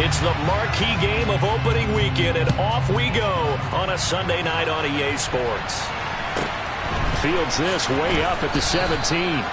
It's the marquee game of opening weekend, and off we go on a Sunday night on EA Sports. Fields this way up at the 17.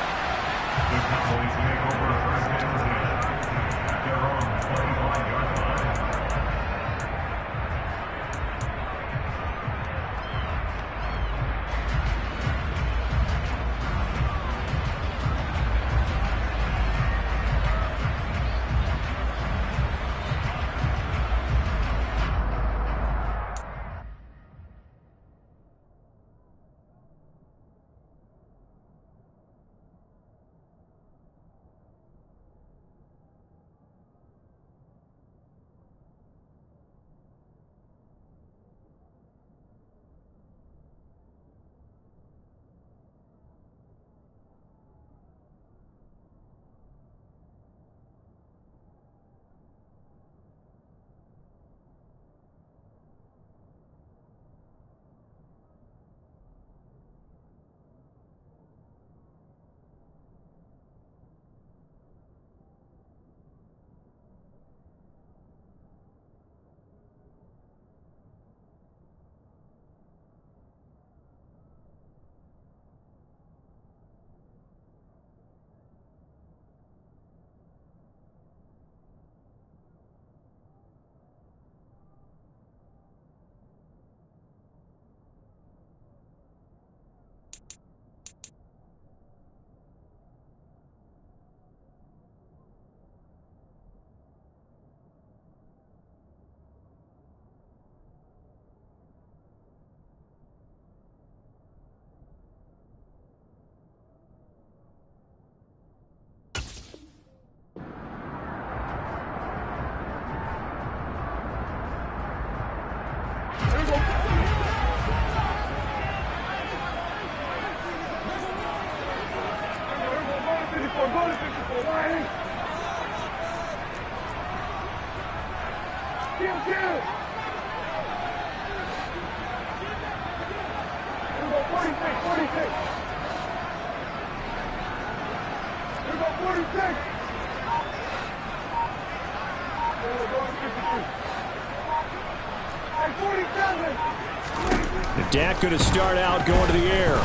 Dak going to start out going to the air.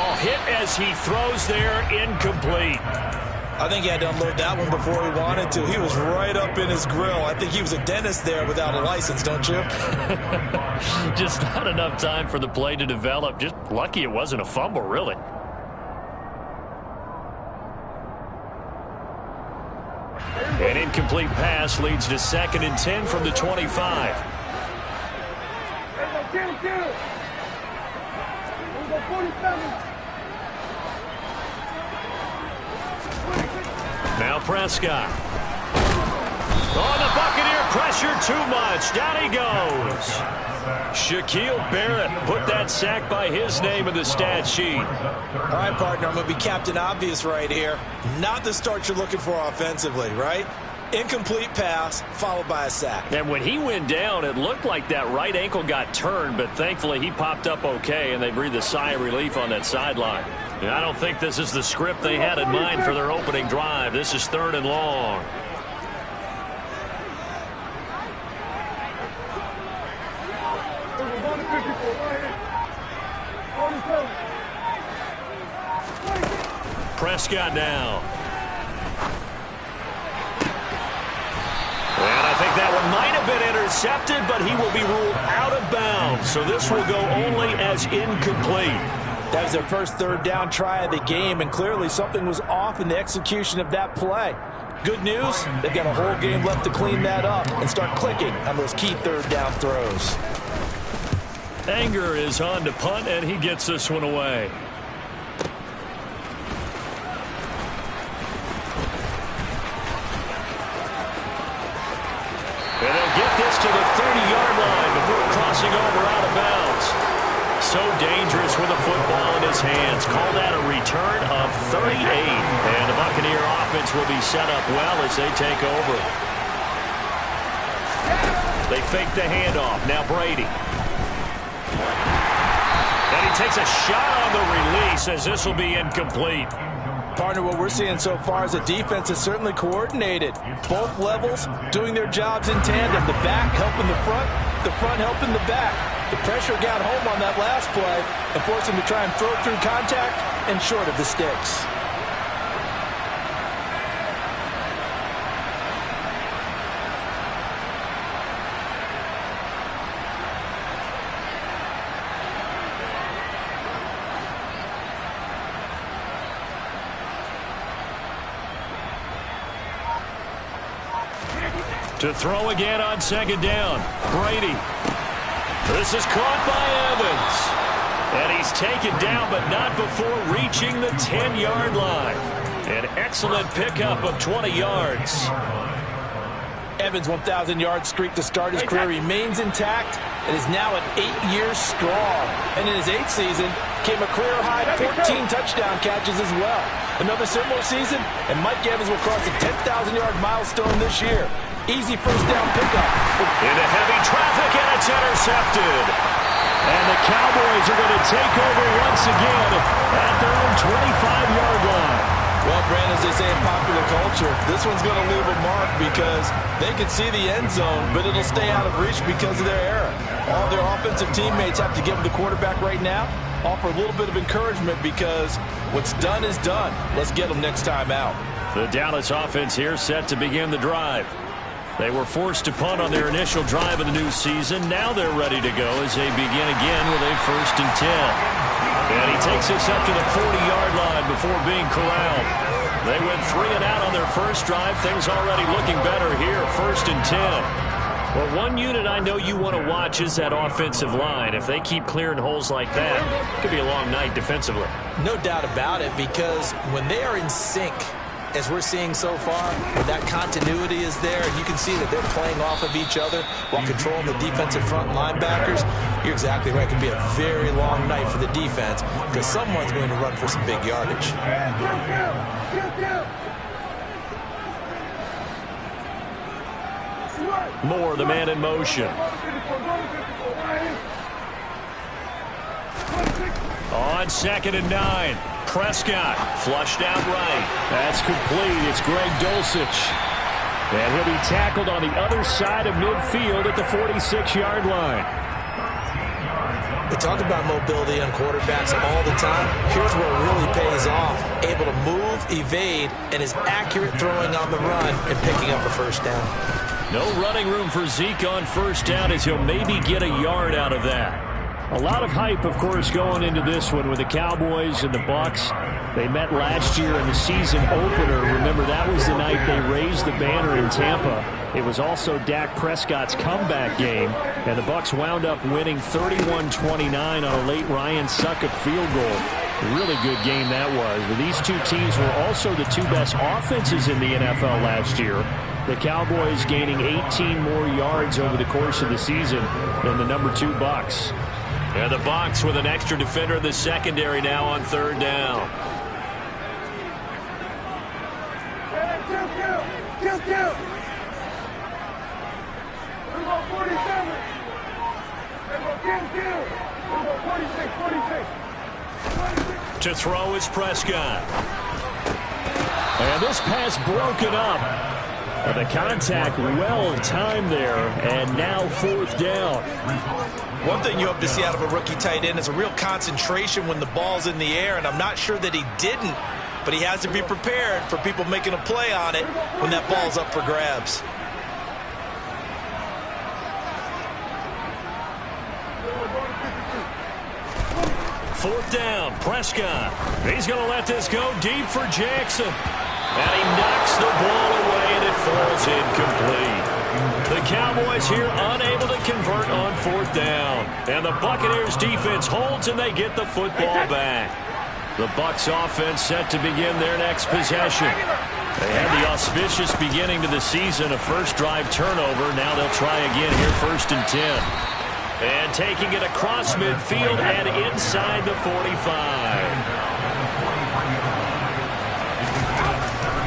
Oh, hit as he throws there, incomplete. I think he had to unload that one before he wanted to. He was right up in his grill. I think he was a dentist there without a license, don't you? Just not enough time for the play to develop. Just lucky it wasn't a fumble, really. An incomplete pass leads to 2nd and 10 from the 25. Now Prescott. Oh, the Buccaneer pressure too much. Down he goes. Shaquille Barrett put that sack by his name in the stat sheet. All right, partner, I'm going to be Captain Obvious right here. Not the start you're looking for offensively, right? Incomplete pass followed by a sack. And when he went down, it looked like that right ankle got turned, but thankfully he popped up okay, and they breathed a sigh of relief on that sideline. And I don't think this is the script they had in mind for their opening drive. This is 3rd and long. Prescott now. And I think that one might have been intercepted, but he will be ruled out of bounds. So this will go only as incomplete. That was their first 3rd down try of the game, and clearly something was off in the execution of that play. Good news, they've got a whole game left to clean that up and start clicking on those key 3rd down throws. Anger is on to punt, and he gets this one away. And they'll get this to the 30-yard line before crossing over out of bounds. So dangerous with a football in his hands. Call that a return of 38. And the Buccaneer offense will be set up well as they take over. They fake the handoff. Now Brady. And he takes a shot on the release as this will be incomplete. Partner, what we're seeing so far is the defense is certainly coordinated. Both levels doing their jobs in tandem. The back helping the front helping the back. The pressure got home on that last play and forced him to try and throw through contact and short of the sticks. To throw again on second down. Brady. This is caught by Evans. And he's taken down, but not before reaching the 10-yard line. An excellent pickup of 20 yards. Evans' 1,000-yard streak to start his career remains intact and is now at 8 years strong. And in his 8th season, came a career-high 14 touchdown catches as well. Another similar season, and Mike Evans will cross the 10,000-yard milestone this year. Easy first down pickup. Into heavy traffic, and it's intercepted. And the Cowboys are going to take over once again at their own 25-yard line. Well, Brandon, as they say in popular culture, this one's going to leave a mark because they can see the end zone, but it'll stay out of reach because of their error. All their offensive teammates have to give the quarterback right now, offer a little bit of encouragement because what's done is done. Let's get them next time out. The Dallas offense here set to begin the drive. They were forced to punt on their initial drive of the new season. Now they're ready to go as they begin again with a 1st and 10. And he takes us up to the 40-yard line before being corralled. They went 3 and out on their first drive. Things already looking better here, 1st and 10. Well, one unit I know you want to watch is that offensive line. If they keep clearing holes like that, it could be a long night defensively. No doubt about it, because when they are in sync, as we're seeing so far, that continuity is there, and you can see that they're playing off of each other while controlling the defensive front linebackers. You're exactly right. It can be a very long night for the defense because someone's going to run for some big yardage. Moore, the man in motion. On 2nd and 9. Prescott flushed out right. That's complete. It's Greg Dulcich. And he'll be tackled on the other side of midfield at the 46-yard line. We talk about mobility on quarterbacks all the time. Here's where it really pays off. Able to move, evade, and is accurate throwing on the run and picking up a first down. No running room for Zeke on first down as he'll maybe get a yard out of that. A lot of hype, of course, going into this one with the Cowboys and the Bucs. They met last year in the season opener. Remember, that was the night they raised the banner in Tampa. It was also Dak Prescott's comeback game, and the Bucs wound up winning 31-29 on a late Ryan Succop field goal. A really good game that was. But these two teams were also the two best offenses in the NFL last year. The Cowboys gaining 18 more yards over the course of the season than the number 2 Bucs. And the Bucs with an extra defender in the secondary now on 3rd down. To throw is Prescott. And this pass broken up. The contact well timed there, and now 4th down. One thing you hope to see out of a rookie tight end is a real concentration when the ball's in the air, and I'm not sure that he didn't, but he has to be prepared for people making a play on it when that ball's up for grabs. Fourth down, Prescott. He's going to let this go deep for Jackson. And he knocks the ball away, and it falls incomplete. The Cowboys here unable to convert on 4th down. And the Buccaneers defense holds, and they get the football back. The Bucs offense set to begin their next possession. They had the auspicious beginning to the season, a first drive turnover. Now they'll try again here, 1st and 10. And taking it across midfield and inside the 45.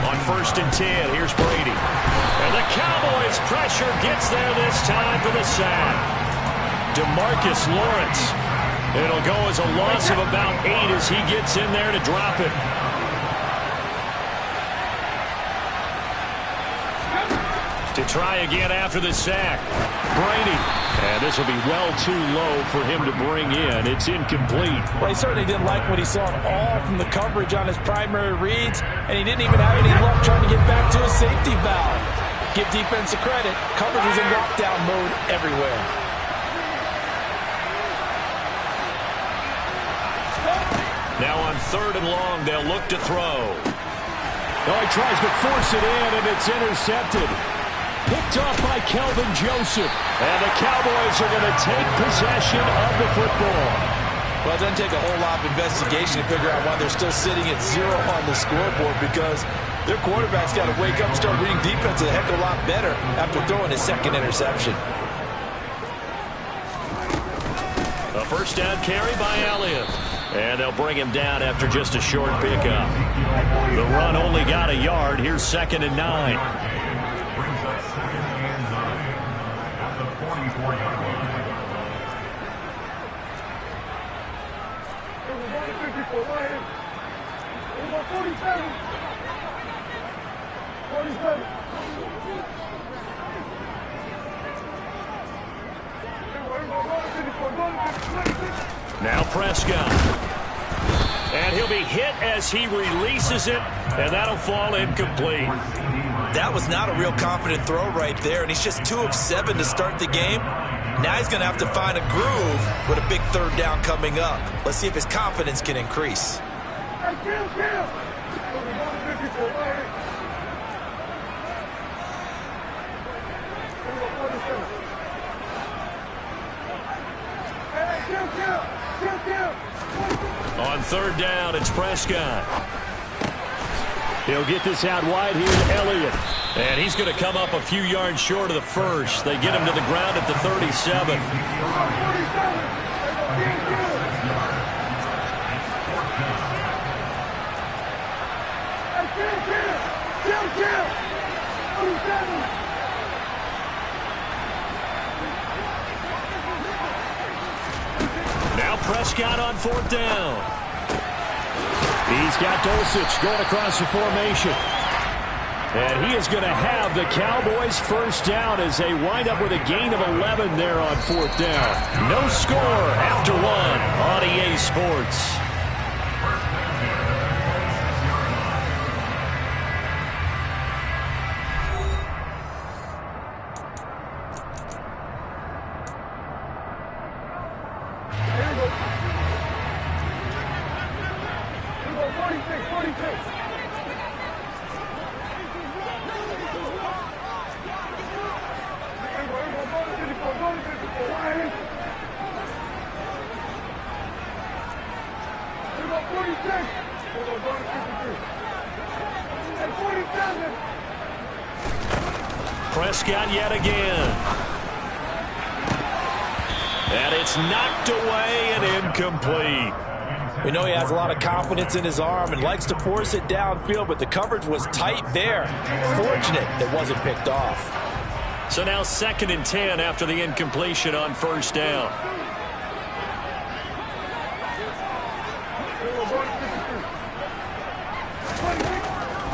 On 1st and 10, here's Brady. And the Cowboys pressure gets there this time for the sack. DeMarcus Lawrence. It'll go as a loss of about 8 as he gets in there to drop it. To try again after the sack. Brady. And this will be well too low for him to bring in. It's incomplete. Well, he certainly didn't like what he saw at all from the coverage on his primary reads, and he didn't even have any luck trying to get back to his safety valve. Give defense a credit. Coverage was in lockdown mode everywhere. Now on 3rd and long, they'll look to throw. Oh, he tries to force it in, and it's intercepted. Picked off by Kelvin Joseph. And the Cowboys are going to take possession of the football. Well, it doesn't take a whole lot of investigation to figure out why they're still sitting at 0 on the scoreboard, because their quarterback's got to wake up and start reading defense a heck of a lot better after throwing his 2nd interception. A 1st down carry by Elliott. And they'll bring him down after just a short pickup. The run only got a yard. Here's 2nd and 9. Now Prescott. And he'll be hit as he releases it, and that'll fall incomplete. That was not a real confident throw right there, and he's just 2 of 7 to start the game. Now he's going to have to find a groove with a big 3rd down coming up. Let's see if his confidence can increase. On 3rd down, it's Prescott. He'll get this out wide here to Elliott. And he's going to come up a few yards short of the first. They get him to the ground at the 37. Now Prescott on 4th down. He's got Dulcich going across the formation. And he is going to have the Cowboys 1st down as they wind up with a gain of 11 there on 4th down. No score after 1 on EA Sports. Prescott yet again. And it's knocked away and incomplete. We know he has a lot of confidence in his arm and likes to force it downfield, but the coverage was tight there. Fortunate it wasn't picked off. So now 2nd and 10 after the incompletion on 1st down.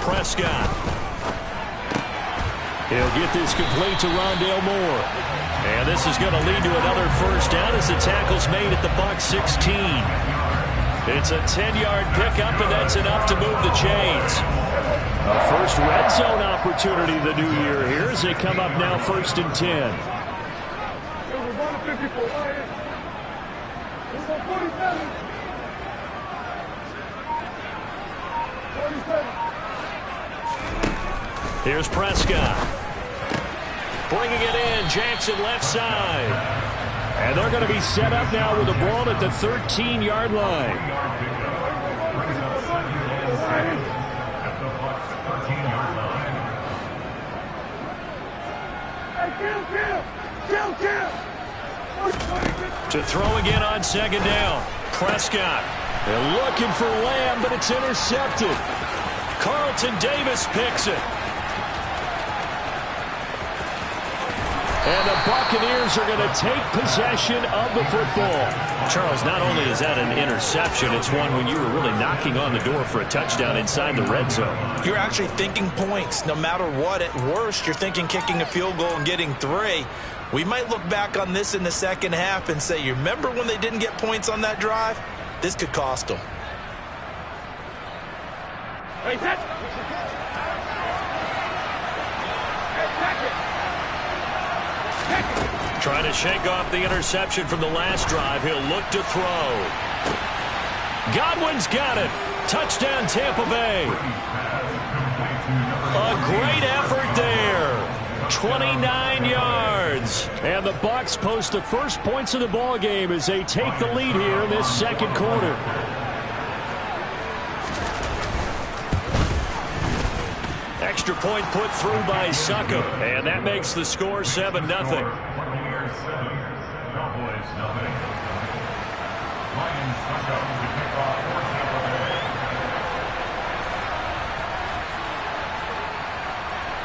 Prescott. He'll get this complete to Rondale Moore. And this is going to lead to another 1st down as the tackle's made at the bucs 16. It's a 10-yard pickup, and that's enough to move the chains. A first red zone opportunity the new year here as they come up now 1st and 10. Here's Prescott. Bringing it in, Jackson left side. And they're going to be set up now with the ball at the 13-yard line. To throw again on 2nd down. Prescott. They're looking for Lamb, but it's intercepted. Carlton Davis picks it. And the Buccaneers are going to take possession of the football. Charles, not only is that an interception, it's one when you were really knocking on the door for a touchdown inside the red zone. You're actually thinking points. No matter what, at worst, you're thinking kicking a field goal and getting 3. We might look back on this in the second half and say, you remember when they didn't get points on that drive? This could cost them. Trying to shake off the interception from the last drive. He'll look to throw. Godwin's got it. Touchdown, Tampa Bay. A great effort there. 29 yards. And the Bucs post the first points of the ball game as they take the lead here in this second quarter. Extra point put through by Suckup. And that makes the score 7-0.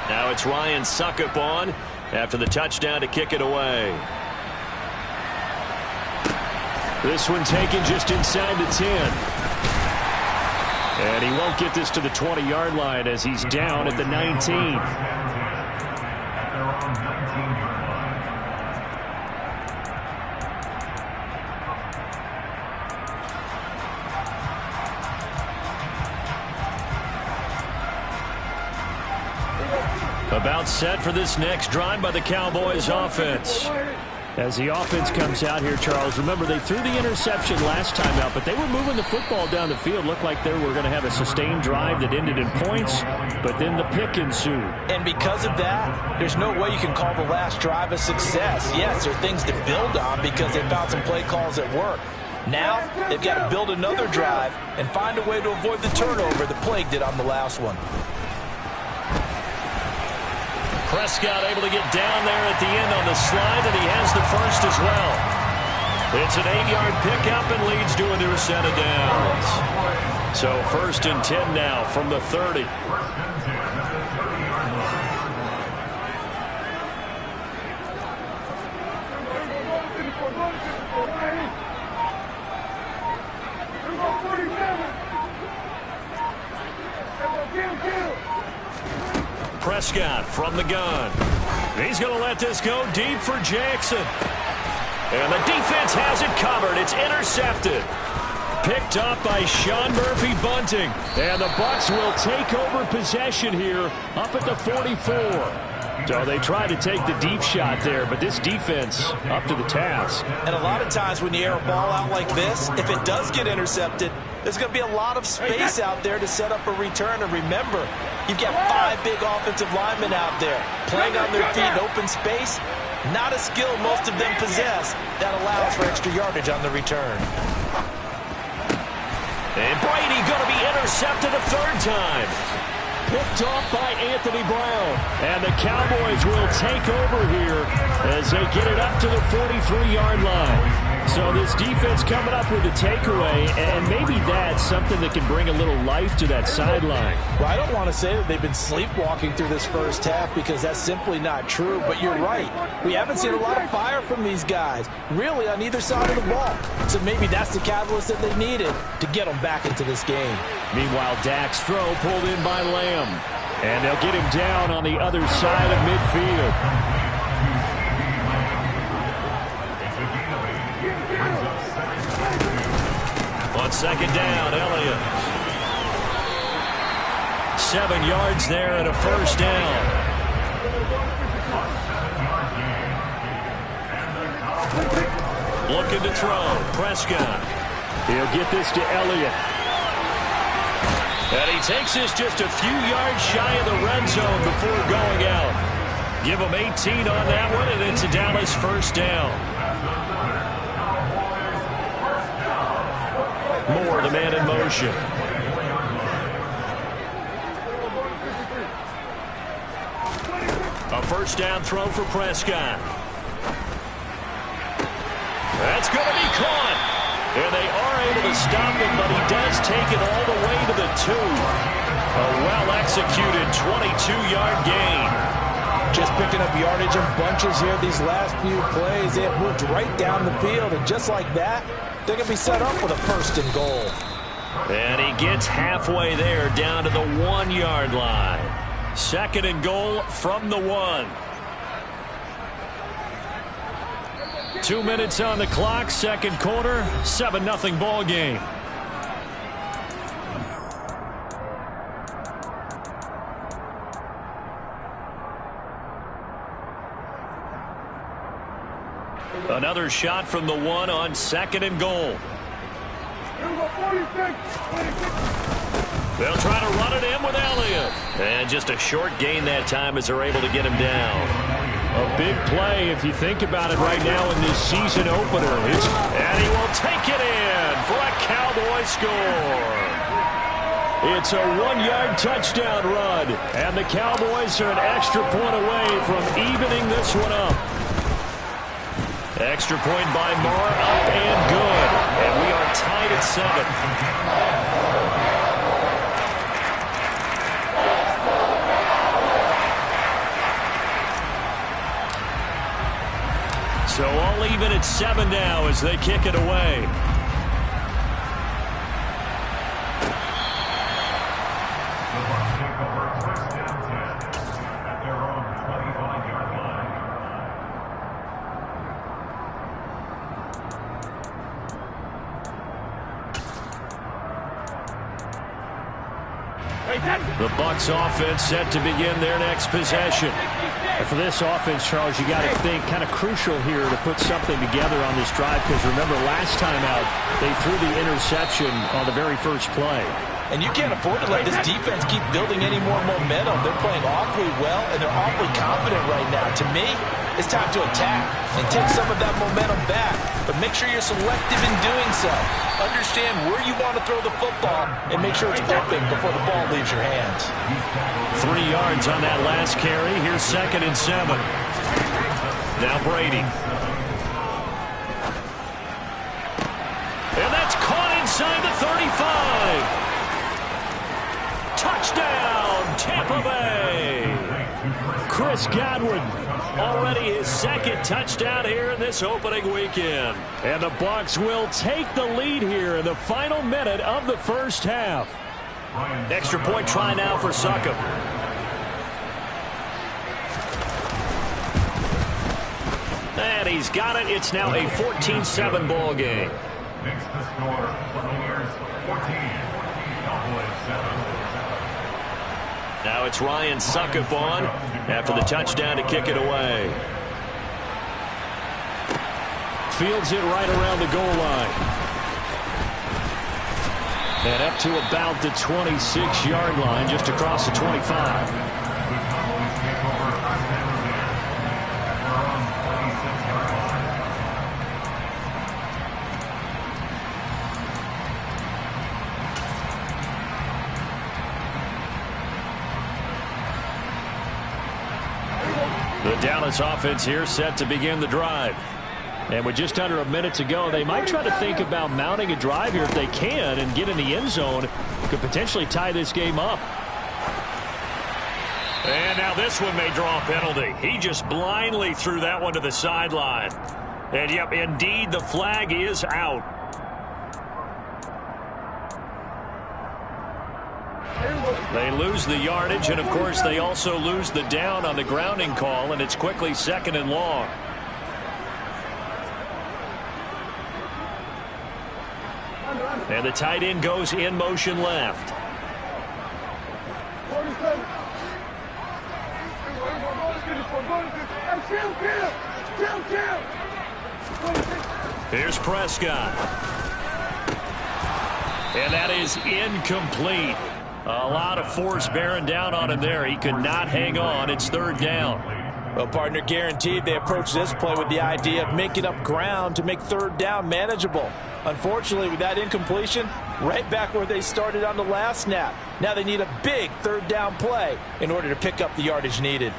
Now it's Ryan Suckup on after the touchdown to kick it away. This one taken just inside the 10. And he won't get this to the 20-yard line as he's down at the 19. About set for this next drive by the Cowboys offense. As the offense comes out here, Charles, remember they threw the interception last time out, but they were moving the football down the field. Looked like they were going to have a sustained drive that ended in points, but then the pick ensued. And because of that, there's no way you can call the last drive a success. Yes, there are things to build on because they found some play calls that work. Now, they've got to build another drive and find a way to avoid the turnover the plague did on the last one. Prescott able to get down there at the end on the slide, and he has the first as well. It's an 8-yard pickup and leads to a new set of downs. So 1st and 10 now from the 30. Prescott from the gun. He's going to let this go deep for Jackson. And the defense has it covered. It's intercepted. Picked up by Sean Murphy-Bunting. And the Bucs will take over possession here up at the 44. So they tried to take the deep shot there, but this defense up to the task. And a lot of times when you air a ball out like this, if it does get intercepted, there's going to be a lot of space out there to set up a return. And remember, you've got 5 big offensive linemen out there playing on their feet in open space. Not a skill most of them possess that allows for extra yardage on the return. And Brady going to be intercepted a 3rd time. Picked off by Anthony Brown. And the Cowboys will take over here as they get it up to the 43-yard line. So this defense coming up with a takeaway, and maybe that's something that can bring a little life to that sideline. Well, I don't want to say that they've been sleepwalking through this first half because that's simply not true, but you're right. We haven't seen a lot of fire from these guys, really, on either side of the ball. So maybe that's the catalyst that they needed to get them back into this game. Meanwhile, Dak's throw pulled in by Lamb. And they'll get him down on the other side of midfield. On 2nd down, Elliott. 7 yards there and a 1st down. Looking to throw. Prescott. He'll get this to Elliott. And he takes this just a few yards shy of the red zone before going out. Give him 18 on that one, and it's a Dallas 1st down. Moore, the man in motion. A 1st down throw for Prescott. That's going to be caught. And they are able to stop him, but he does take it all the way to the 2. A well-executed 22-yard gain. Just picking up yardage in bunches here these last few plays. They have moved right down the field, and just like that, they're going to be set up with a 1st and goal. And he gets halfway there, down to the 1-yard line. 2nd and goal from the 1. 2 minutes on the clock, 2nd quarter, 7-0 ball game. Another shot from the 1 on 2nd and goal. They'll try to run it in with Elliott. And just a short gain that time as they're able to get him down. A big play if you think about it right now in this season opener. And he will take it in for a Cowboy score. It's a 1-yard touchdown run. And the Cowboys are an extra point away from evening this one up. Extra point by Moore, up and good. And we are tied at 7. So all even at 7 now as they kick it away. The Bucs offense set to begin their next possession. And for this offense, Charles, you got to think kind of crucial here to put something together on this drive, because remember last time out they threw the interception on the very first play. And you can't afford to let this defense keep building any more momentum. They're playing awfully well, and they're awfully confident right now. To me, it's time to attack and take some of that momentum back. But make sure you're selective in doing so. Understand where you want to throw the football and make sure it's open before the ball leaves your hands. 3 yards on that last carry. Here's 2nd and 7. Now Brady. And that's caught inside the 35. Touchdown, Tampa Bay. Chris Godwin. Already his 2nd touchdown here in this opening weekend. And the Bucs will take the lead here in the final minute of the first half. Extra point try now for Succop. And he's got it. It's now a 14-7 ball game. Makes the score Buccaneers 14, Cowboys 7. Now it's Ryan Succop on after the touchdown to kick it away. Fields it right around the goal line. And up to about the 26-yard line, just across the 25. The Dallas offense here set to begin the drive. And with just under a minute to go, they might try to think about mounting a drive here if they can and get in the end zone. Could potentially tie this game up. And now this one may draw a penalty. He just blindly threw that one to the sideline. And yep, indeed, the flag is out. They lose the yardage, and of course they also lose the down on the grounding call, and it's quickly 2nd and long. And the tight end goes in motion left. Here's Prescott. And that is incomplete. A lot of force bearing down on him there. He could not hang on. It's 3rd down. Well, partner, guaranteed they approach this play with the idea of making up ground to make 3rd down manageable. Unfortunately, with that incompletion, right back where they started on the last snap. Now they need a big 3rd down play in order to pick up the yardage needed.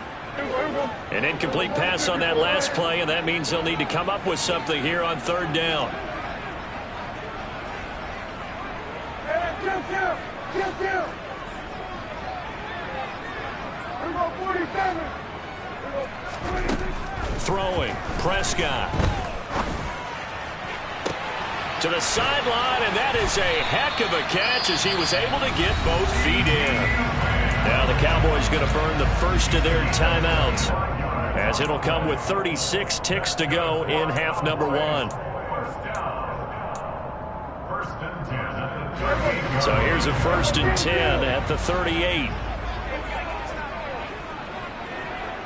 An incomplete pass on that last play, and that means they'll need to come up with something here on 3rd down. Throwing, Prescott. To the sideline, and that is a heck of a catch as he was able to get both feet in. Now the Cowboys going to burn the first of their timeouts, as it'll come with 36 ticks to go in half number one. So here's a 1st and 10 at the 38. Here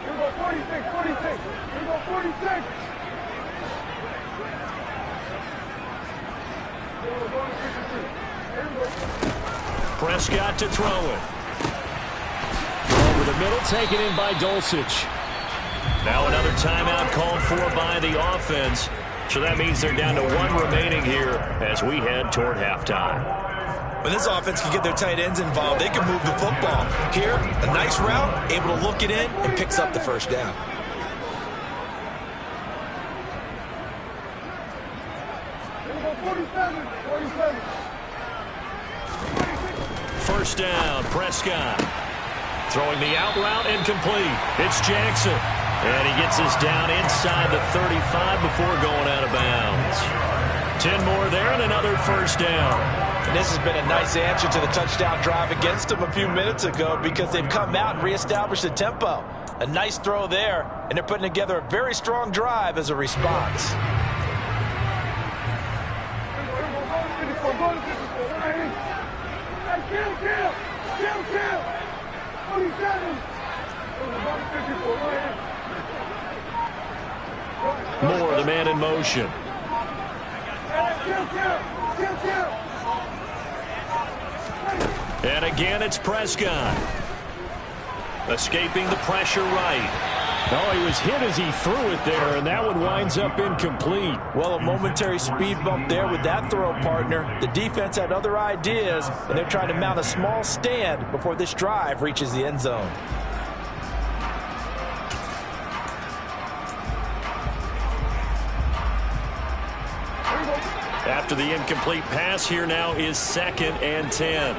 we go, 46, 46. Here we go, 46. Prescott to throw it. Over the middle, taken in by Dulcich. Now another timeout called for by the offense. So that means they're down to 1 remaining here as we head toward halftime. When this offense can get their tight ends involved, they can move the football. Here, a nice route, able to look it in, and picks up the first down. First down, Prescott. Throwing the out route incomplete. It's Jackson. And he gets us down inside the 35 before going out of bounds. 10 more there and another first down. And this has been a nice answer to the touchdown drive against them a few minutes ago because they've come out and reestablished the tempo. A nice throw there, and they're putting together a very strong drive as a response. Moore, the man in motion. And again, it's Prescott. Escaping the pressure right. Oh, he was hit as he threw it there, and that one winds up incomplete. Well, a momentary speed bump there with that throw, partner. The defense had other ideas, and they're trying to mount a small stand before this drive reaches the end zone. After the incomplete pass, here now is 2nd and 10.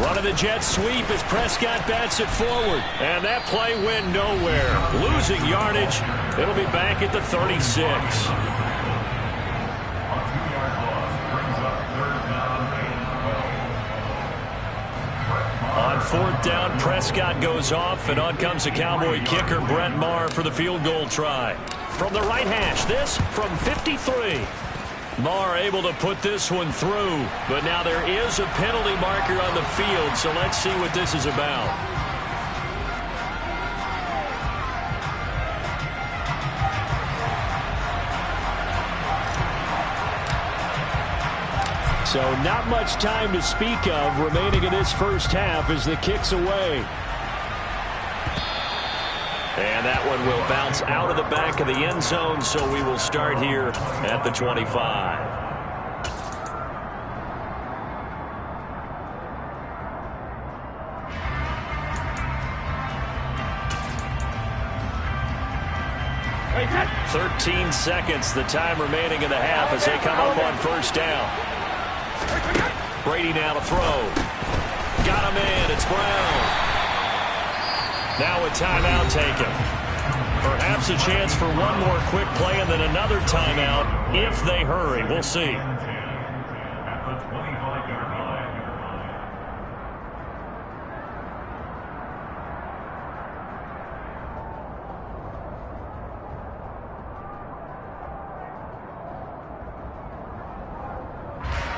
Run of the jet sweep as Prescott bats it forward. And that play went nowhere. Losing yardage. It'll be back at the 36. On 4th down, Prescott goes off, and on comes the Cowboy kicker, Brett Maher, for the field goal try. From the right hash, this from 53. Maher able to put this one through, but now there is a penalty marker on the field, so let's see what this is about. So not much time to speak of remaining in this first half as the kick's away. And that one will bounce out of the back of the end zone, so we will start here at the 25. Hey, 13 seconds, the time remaining in the half as they come up on first down. Brady now to throw. Got him in. It's Brown. Now a timeout taken. Perhaps a chance for one more quick play and then another timeout if they hurry. We'll see.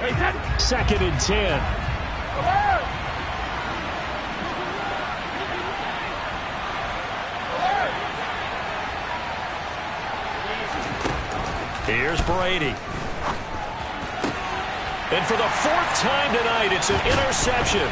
hey, 2nd and 10. Here's Brady. And for the 4th time tonight, it's an interception.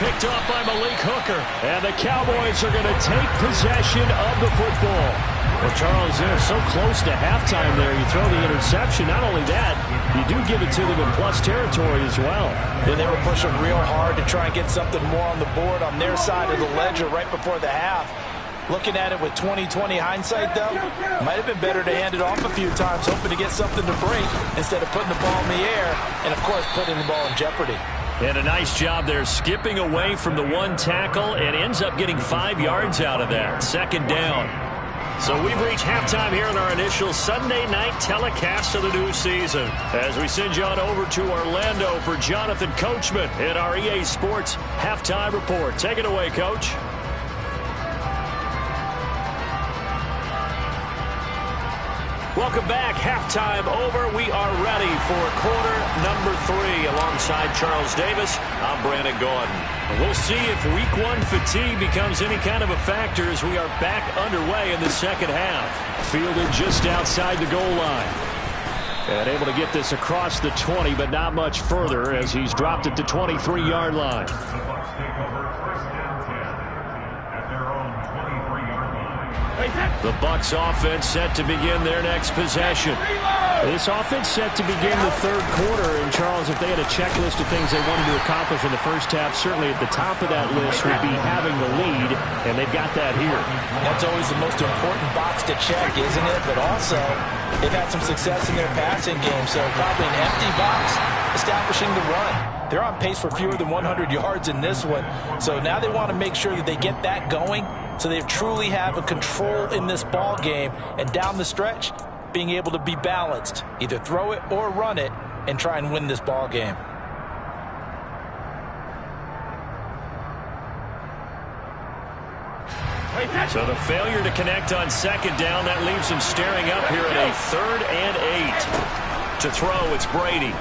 Picked up by Malik Hooker. And the Cowboys are going to take possession of the football. Well, Charles, they're so close to halftime there. You throw the interception. Not only that, you do give it to them in plus territory as well. Yeah, they were pushing real hard to try and get something more on the board on their side of the ledger right before the half. Looking at it with 20/20 hindsight, though, might have been better to hand it off a few times, hoping to get something to break instead of putting the ball in the air and, of course, putting the ball in jeopardy. And a nice job there skipping away from the one tackle and ends up getting 5 yards out of that. Second down. So we've reached halftime here in our initial Sunday night telecast of the new season. As we send you on over to Orlando for Jonathan Coachman in our EA Sports Halftime Report. Take it away, Coach. Welcome back. Halftime over. We are ready for quarter number 3. Alongside Charles Davis, I'm Brandon Gordon. We'll see if week 1 fatigue becomes any kind of a factor as we are back underway in the second half. Fielded just outside the goal line. And able to get this across the 20, but not much further as he's dropped it to 23-yard line. The Bucs offense set to begin their next possession. This offense set to begin the third quarter. And, Charles, if they had a checklist of things they wanted to accomplish in the first half, certainly at the top of that list would be having the lead, and they've got that here. That's always the most important box to check, isn't it? But also, they've had some success in their passing game, so probably an empty box establishing the run. They're on pace for fewer than 100 yards in this one, so now they want to make sure that they get that going so they truly have a control in this ball game, and down the stretch, being able to be balanced, either throw it or run it, and try and win this ball game. So the failure to connect on second down, that leaves him staring up here at a 3rd and 8. To throw, it's Brady.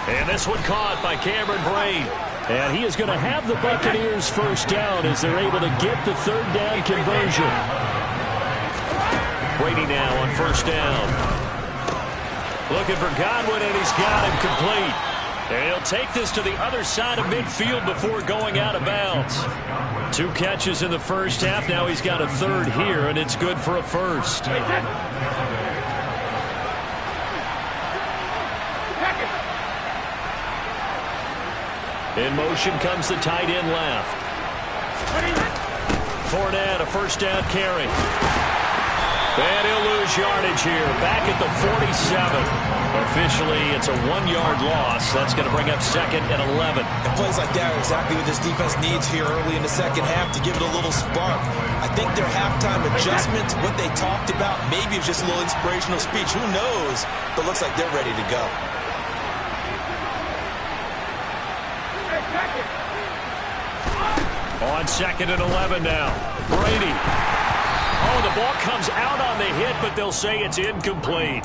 And this one caught by Cameron Brate. And he is going to have the Buccaneers first down as they're able to get the 3rd down conversion. Brady now on first down. Looking for Godwin, and he's got him complete. And he'll take this to the other side of midfield before going out of bounds. 2 catches in the first half. Now he's got a 3rd here, and it's good for a first. In motion comes the tight end left. Fournette, a first down carry. And he'll lose yardage here. Back at the 47. Officially, it's a 1-yard loss. That's going to bring up 2nd and 11. And plays like that are exactly what this defense needs here early in the second half to give it a little spark. I think their halftime adjustment, what they talked about, maybe it's just a little inspirational speech. Who knows? But looks like they're ready to go. On 2nd and 11 now. Brady. Oh, the ball comes out on the hit, but they'll say it's incomplete.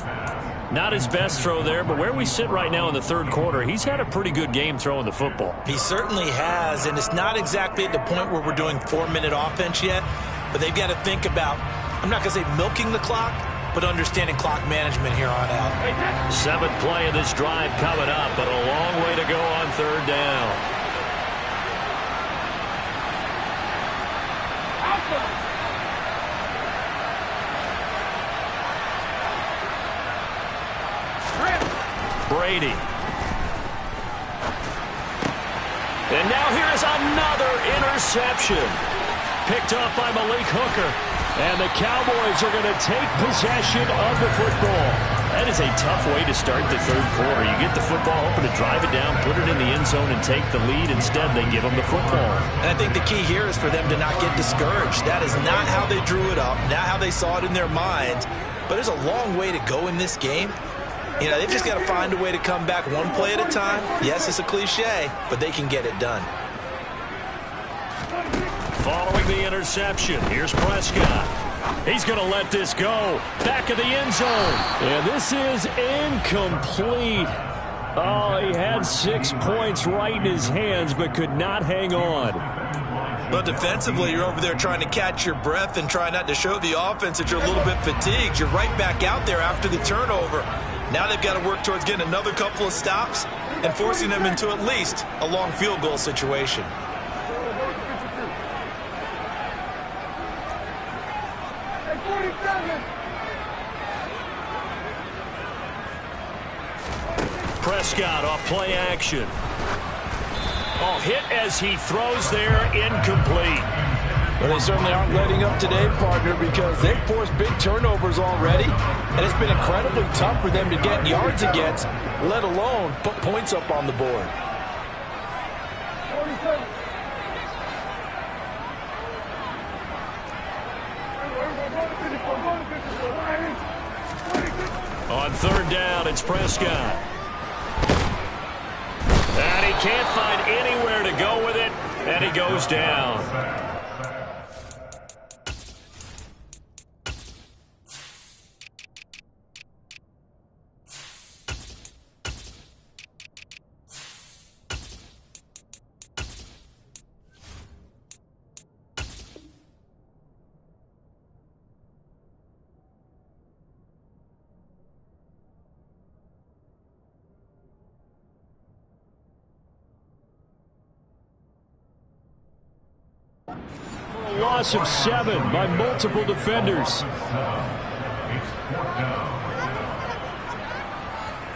Not his best throw there, but where we sit right now in the third quarter, he's had a pretty good game throwing the football. He certainly has, and it's not exactly at the point where we're doing 4-minute offense yet, but they've got to think about, I'm not going to say milking the clock, but understanding clock management here on out. 7th play of this drive coming up, but a long way to go on 3rd down. Brady. And now here is another interception. Picked up by Malik Hooker. And the Cowboys are going to take possession of the football. That is a tough way to start the third quarter. You get the football, hoping to drive it down, put it in the end zone, and take the lead. Instead, they give them the football. And I think the key here is for them to not get discouraged. That is not how they drew it up, not how they saw it in their minds. But there's a long way to go in this game. You know, they've just got to find a way to come back one play at a time. Yes, it's a cliche, but they can get it done. Following the interception, here's Prescott. He's going to let this go. Back of the end zone. And this is incomplete. Oh, he had 6 points right in his hands, but could not hang on. But defensively, you're over there trying to catch your breath and try not to show the offense that you're a little bit fatigued. You're right back out there after the turnover. Now they've got to work towards getting another couple of stops and forcing them into at least a long field goal situation. Prescott off play action. Oh, hit as he throws there, incomplete. Well, they certainly aren't letting up today, partner, because they've forced big turnovers already, and it's been incredibly tough for them to get yards against, let alone put points up on the board. On third down, it's Prescott. And he can't find anywhere to go with it, and he goes down. A loss of 7 by multiple defenders.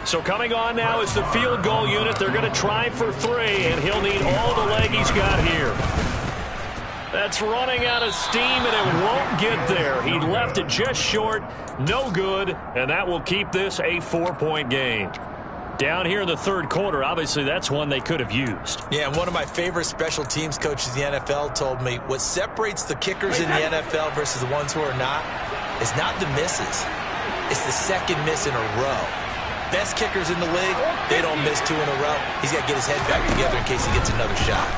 So coming on now is the field goal unit. They're going to try for 3, and he'll need all the leg he's got here. That's running out of steam, and it won't get there. He left it just short, no good, and that will keep this a 4-point game. Down here in the third quarter, obviously that's one they could have used. Yeah, and one of my favorite special teams coaches in the NFL told me what separates the kickers in the NFL versus the ones who are not is not the misses. It's the second miss in a row. Best kickers in the league, they don't miss 2 in a row. He's got to get his head back together in case he gets another shot.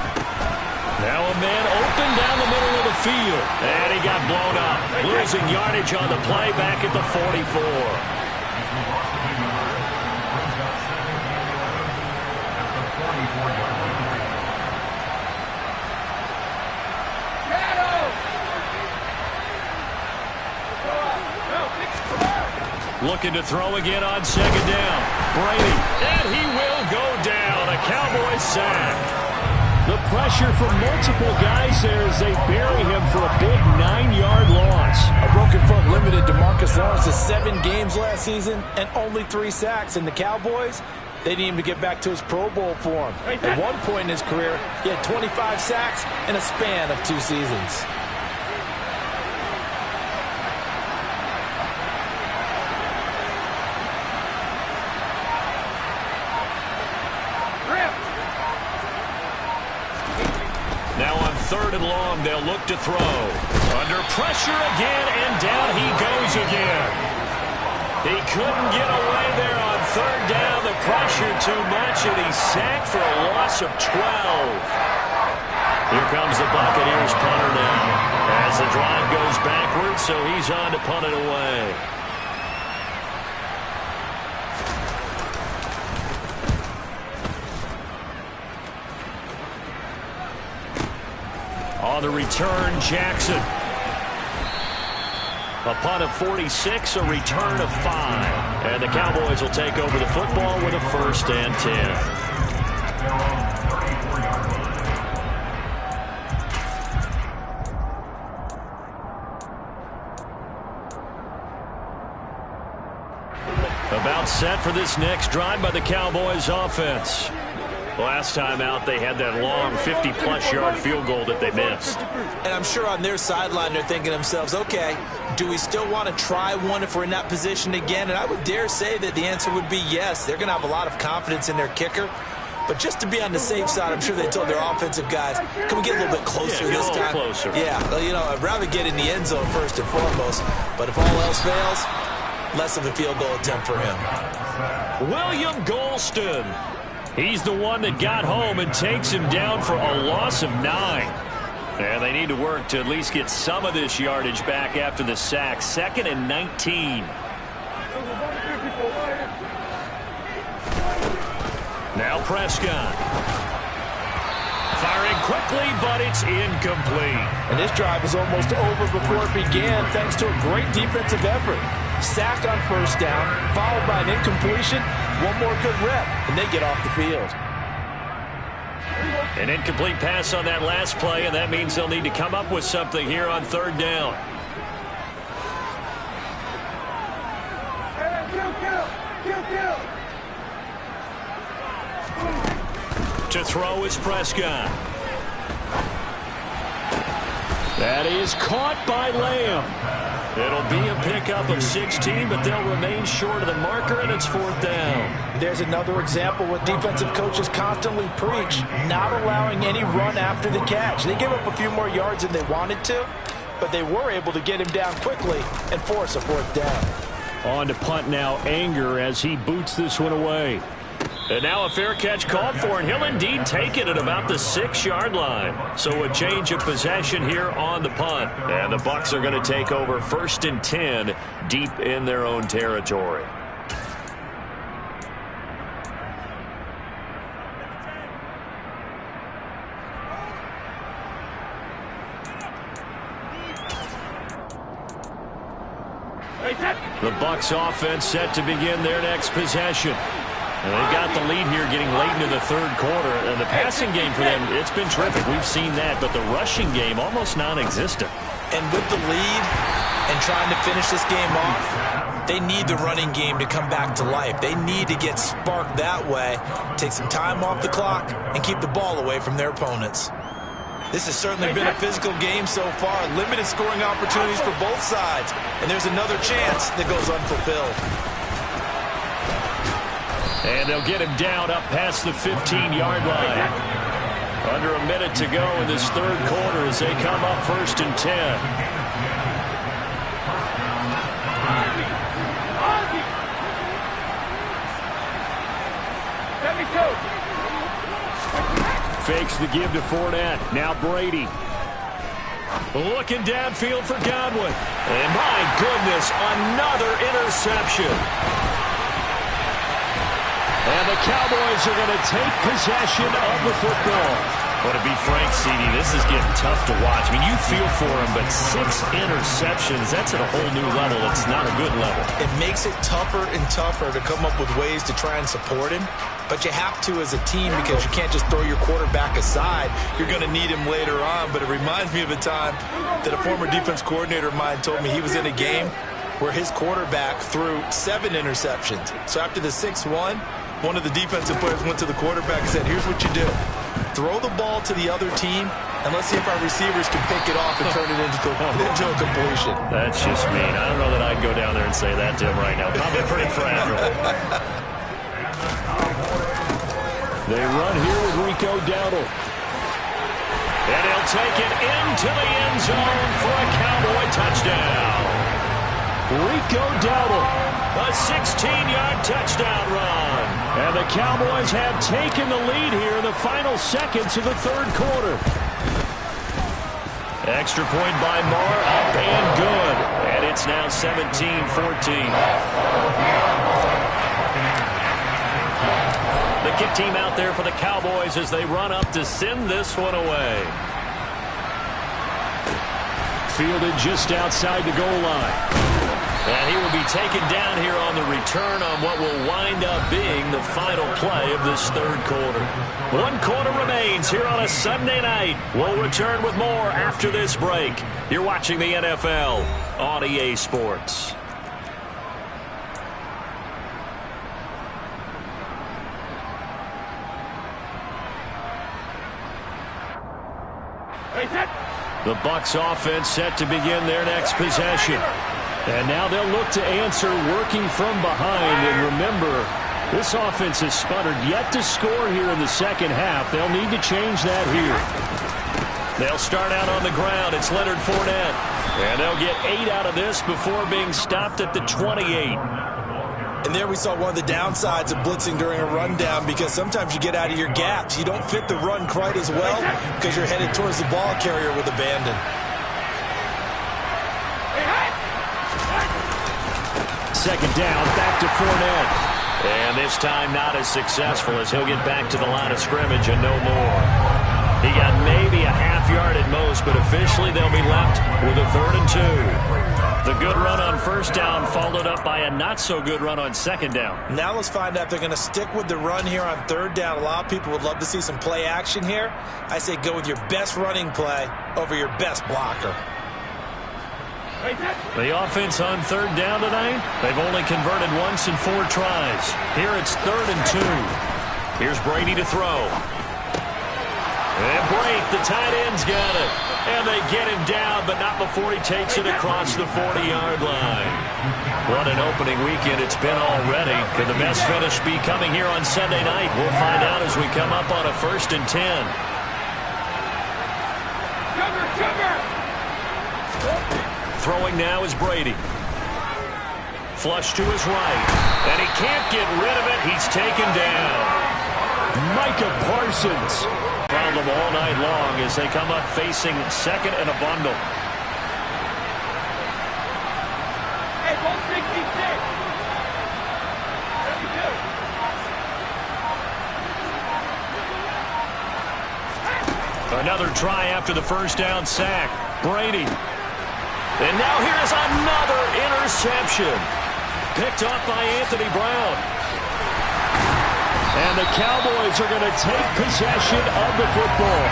Now a man open down the middle of the field. And he got blown up. Losing yardage on the play back at the 44. Looking to throw again on second down. Brady, and he will go down. A Cowboys sack. The pressure from multiple guys there as they bury him for a big 9-yard loss. A broken foot limited DeMarcus Lawrence to 7 games last season and only 3 sacks. And the Cowboys, they need him to get back to his Pro Bowl form. At one point in his career, he had 25 sacks in a span of 2 seasons. Third and long, they'll look to throw. Under pressure again, and down he goes again. He couldn't get away there on third down. The pressure too much, and he's sacked for a loss of 12. Here comes the Buccaneers punter now. As the drive goes backwards, so he's on to punt it away. On the return, Jackson. A punt of 46, a return of 5. And the Cowboys will take over the football with a 1st and 10. About set for this next drive by the Cowboys offense. Last time out, they had that long 50-plus yard field goal that they missed. And I'm sure on their sideline, they're thinking to themselves, okay, do we still want to try one if we're in that position again? And I would dare say that the answer would be yes. They're going to have a lot of confidence in their kicker. But just to be on the safe side, I'm sure they told their offensive guys, can we get a little bit closer this time? Closer. Yeah, well, you know, I'd rather get in the end zone first and foremost. But if all else fails, less of a field goal attempt for him. William Golston. He's the one that got home and takes him down for a loss of 9. And they need to work to at least get some of this yardage back after the sack. 2nd and 19. Now Prescott. Firing quickly, but it's incomplete. And this drive is almost over before it began thanks to a great defensive effort. Sack on first down, followed by an incompletion. One more good rep, and they get off the field. An incomplete pass on that last play, and that means they'll need to come up with something here on third down. To throw is Prescott. That is caught by Lamb. It'll be a pickup of 16, but they'll remain short of the marker, and it's 4th down. There's another example what defensive coaches constantly preach, not allowing any run after the catch. They give up a few more yards than they wanted to, but they were able to get him down quickly and force a 4th down. On to punt now, Anger, as he boots this one away. And now a fair catch called for, and he'll indeed take it at about the 6-yard line. So a change of possession here on the punt. And the Bucs are going to take over 1st and 10 deep in their own territory. The Bucs offense set to begin their next possession. And they've got the lead here getting late into the 3rd quarter. And the passing game for them, it's been terrific. We've seen that. But the rushing game, almost non-existent. And with the lead and trying to finish this game off, they need the running game to come back to life. They need to get sparked that way, take some time off the clock, and keep the ball away from their opponents. This has certainly been a physical game so far. Limited scoring opportunities for both sides. And there's another chance that goes unfulfilled. And they'll get him down up past the 15-yard line. Under a minute to go in this 3rd quarter as they come up 1st and 10. Fakes the give to Fournette. Now Brady. Looking downfield for Godwin. And my goodness, another interception. And the Cowboys are going to take possession of the football. Well, to be frank, CD, this is getting tough to watch. I mean, you feel for him, but 6 interceptions, that's at a whole new level. It's not a good level. It makes it tougher and tougher to come up with ways to try and support him. But you have to as a team because you can't just throw your quarterback aside. You're going to need him later on. But it reminds me of a time that a former defense coordinator of mine told me he was in a game where his quarterback threw 7 interceptions. So after the 6-1, one of the defensive players went to the quarterback and said, here's what you do. Throw the ball to the other team, and let's see if our receivers can pick it off and turn it into a completion. That's just mean. I don't know that I'd go down there and say that to him right now. Probably pretty fragile. They run here with Rico Dowdle. And he'll take it into the end zone for a Cowboy touchdown. Rico Dowdle. A 16-yard touchdown run. And the Cowboys have taken the lead here in the final seconds of the 3rd quarter. Extra point by Moore, up and good. And it's now 17-14. The kick team out there for the Cowboys as they run up to send this one away. Fielded just outside the goal line. And he will be taken down here on the return on what will wind up being the final play of this 3rd quarter. 1 quarter remains here on a Sunday night. We'll return with more after this break. You're watching the NFL on EA Sports. The Bucs offense set to begin their next possession. And now they'll look to answer working from behind. And remember, this offense has sputtered yet to score here in the 2nd half. They'll need to change that here. They'll start out on the ground. It's Leonard Fournette. And they'll get 8 out of this before being stopped at the 28. And there we saw one of the downsides of blitzing during a rundown because sometimes you get out of your gaps. You don't fit the run quite as well because you're headed towards the ball carrier with abandon. Second down, back to Fournette. And this time not as successful as he'll get back to the line of scrimmage and no more. He got maybe a half yard at most, but officially they'll be left with a 3rd and 2. The good run on 1st down followed up by a not-so-good run on 2nd down. Now let's find out if they're going to stick with the run here on 3rd down. A lot of people would love to see some play action here. I say go with your best running play over your best blocker. The offense on 3rd down tonight, they've only converted once in 4 tries. Here it's 3rd and 2. Here's Brady to throw. And Brake, the tight end's got it. And they get him down, but not before he takes it across the 40-yard line. What an opening weekend it's been already. Could the best finish be coming here on Sunday night? We'll find out as we come up on a 1st and 10. Throwing now is Brady. Flush to his right. And he can't get rid of it. He's taken down. Micah Parsons. Problem all night long as they come up facing 2nd and a bundle. Hey, 166. Another try after the 1st down sack. Brady. And now here is another interception. Picked up by Anthony Brown. And the Cowboys are going to take possession of the football.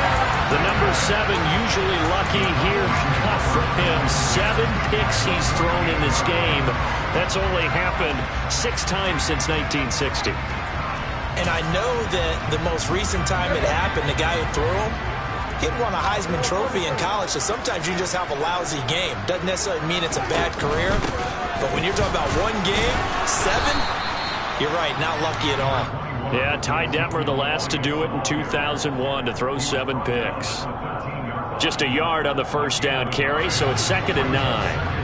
The number 7 usually lucky here. Not for him. 7 picks he's thrown in this game. That's only happened 6 times since 1960. And I know that the most recent time it happened, the guy who threw him, he had won a Heisman Trophy in college, so sometimes you just have a lousy game. Doesn't necessarily mean it's a bad career, but when you're talking about one game, 7, you're right, not lucky at all. Yeah, Ty Detmer the last to do it in 2001 to throw 7 picks. Just a yard on the 1st down carry, so it's 2nd and 9.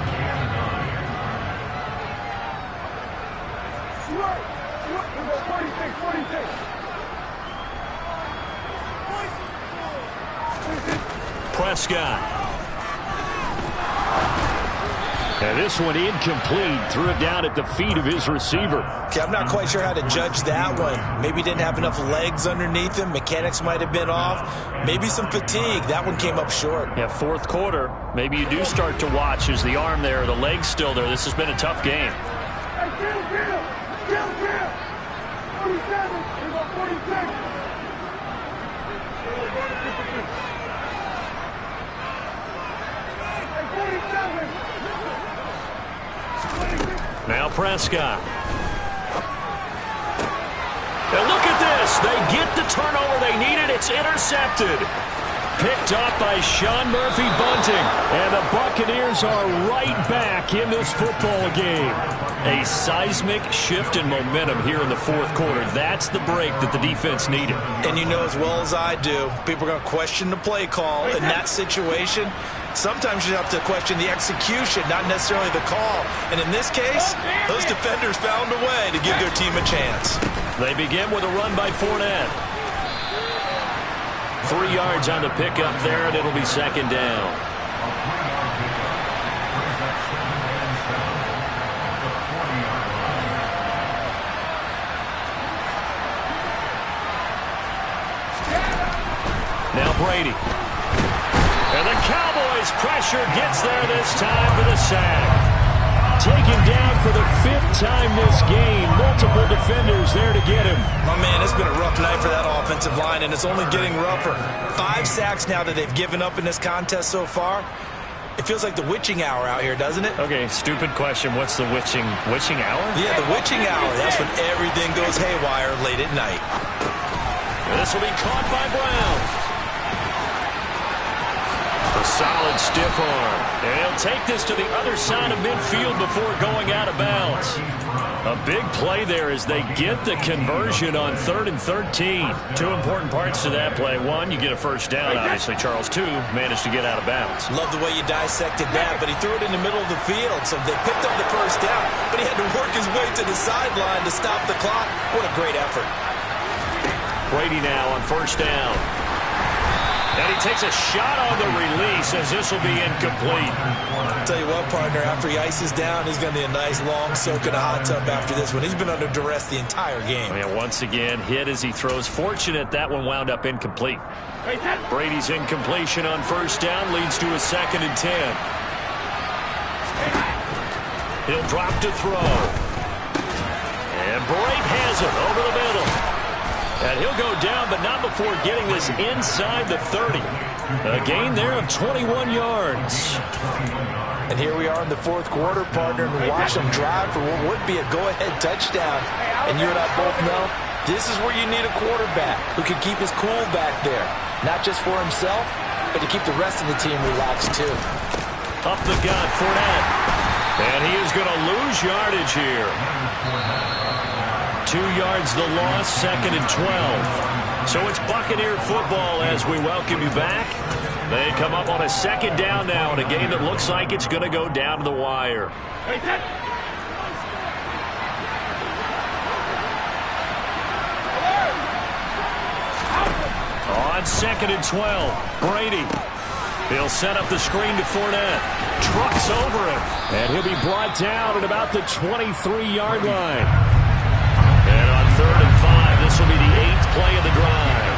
Prescott. And this one incomplete. Threw it down at the feet of his receiver. Okay, I'm not quite sure how to judge that one. Maybe he didn't have enough legs underneath him. Mechanics might have been off. Maybe some fatigue. That one came up short. Yeah, 4th quarter. Maybe you do start to watch. Is the arm there, the leg's still there? This has been a tough game. Hey, kill. 47. Here's a 46. Now Prescott. And look at this. They get the turnover they needed. It's intercepted. Picked up by Sean Murphy-Bunting. And the Buccaneers are right back in this football game. A seismic shift in momentum here in the 4th quarter. That's the break that the defense needed. And you know as well as I do, people are going to question the play call in that situation. Sometimes you have to question the execution, not necessarily the call. And in this case, those defenders found a way to give their team a chance. They begin with a run by Fournette. 3 yards on the pickup there, and it'll be 2nd down. Now Brady. And the Cowboys pressure gets there this time for the sack. Taken down for the 5th time this game. Multiple defenders there to get him. Oh, man, it's been a rough night for that offensive line, and it's only getting rougher. 5 sacks now that they've given up in this contest so far. It feels like the witching hour out here, doesn't it? Okay, stupid question. What's the witching hour? Yeah, the witching hour. That's when everything goes haywire late at night. And this will be caught by Brown. A solid stiff arm. And he'll take this to the other side of midfield before going out of bounds. A big play there as they get the conversion on 3rd and 13. 2 important parts to that play. 1, you get a 1st down, obviously. Charles, 2, managed to get out of bounds. Love the way you dissected that, but he threw it in the middle of the field, so they picked up the 1st down, but he had to work his way to the sideline to stop the clock. What a great effort. Brady now on 1st down. And he takes a shot on the release as this will be incomplete. I'll tell you what, partner, after he ices down, he's going to need a nice long soak in a hot tub after this one. He's been under duress the entire game. And once again, hit as he throws. Fortunate that one wound up incomplete. Brady's incompletion on 1st down leads to a 2nd and 10. He'll drop to throw. And Brate has it over the middle. And he'll go down, but not before getting this inside the 30. A gain there of 21 yards. And here we are in the 4th quarter, partner, and watch them drive for what would be a go-ahead touchdown. And you and I both know this is where you need a quarterback who can keep his cool back there. Not just for himself, but to keep the rest of the team relaxed too. Up the gut, Fournette. And he is going to lose yardage here. 2 yards the loss, 2nd and 12. So it's Buccaneer football as we welcome you back. They come up on a 2nd down now in a game that looks like it's going to go down to the wire. On 2nd and 12, Brady. He'll set up the screen to Fournette. Trucks over him. And he'll be brought down at about the 23-yard line. And on 3rd and 5, this will be the 8th play of the drive.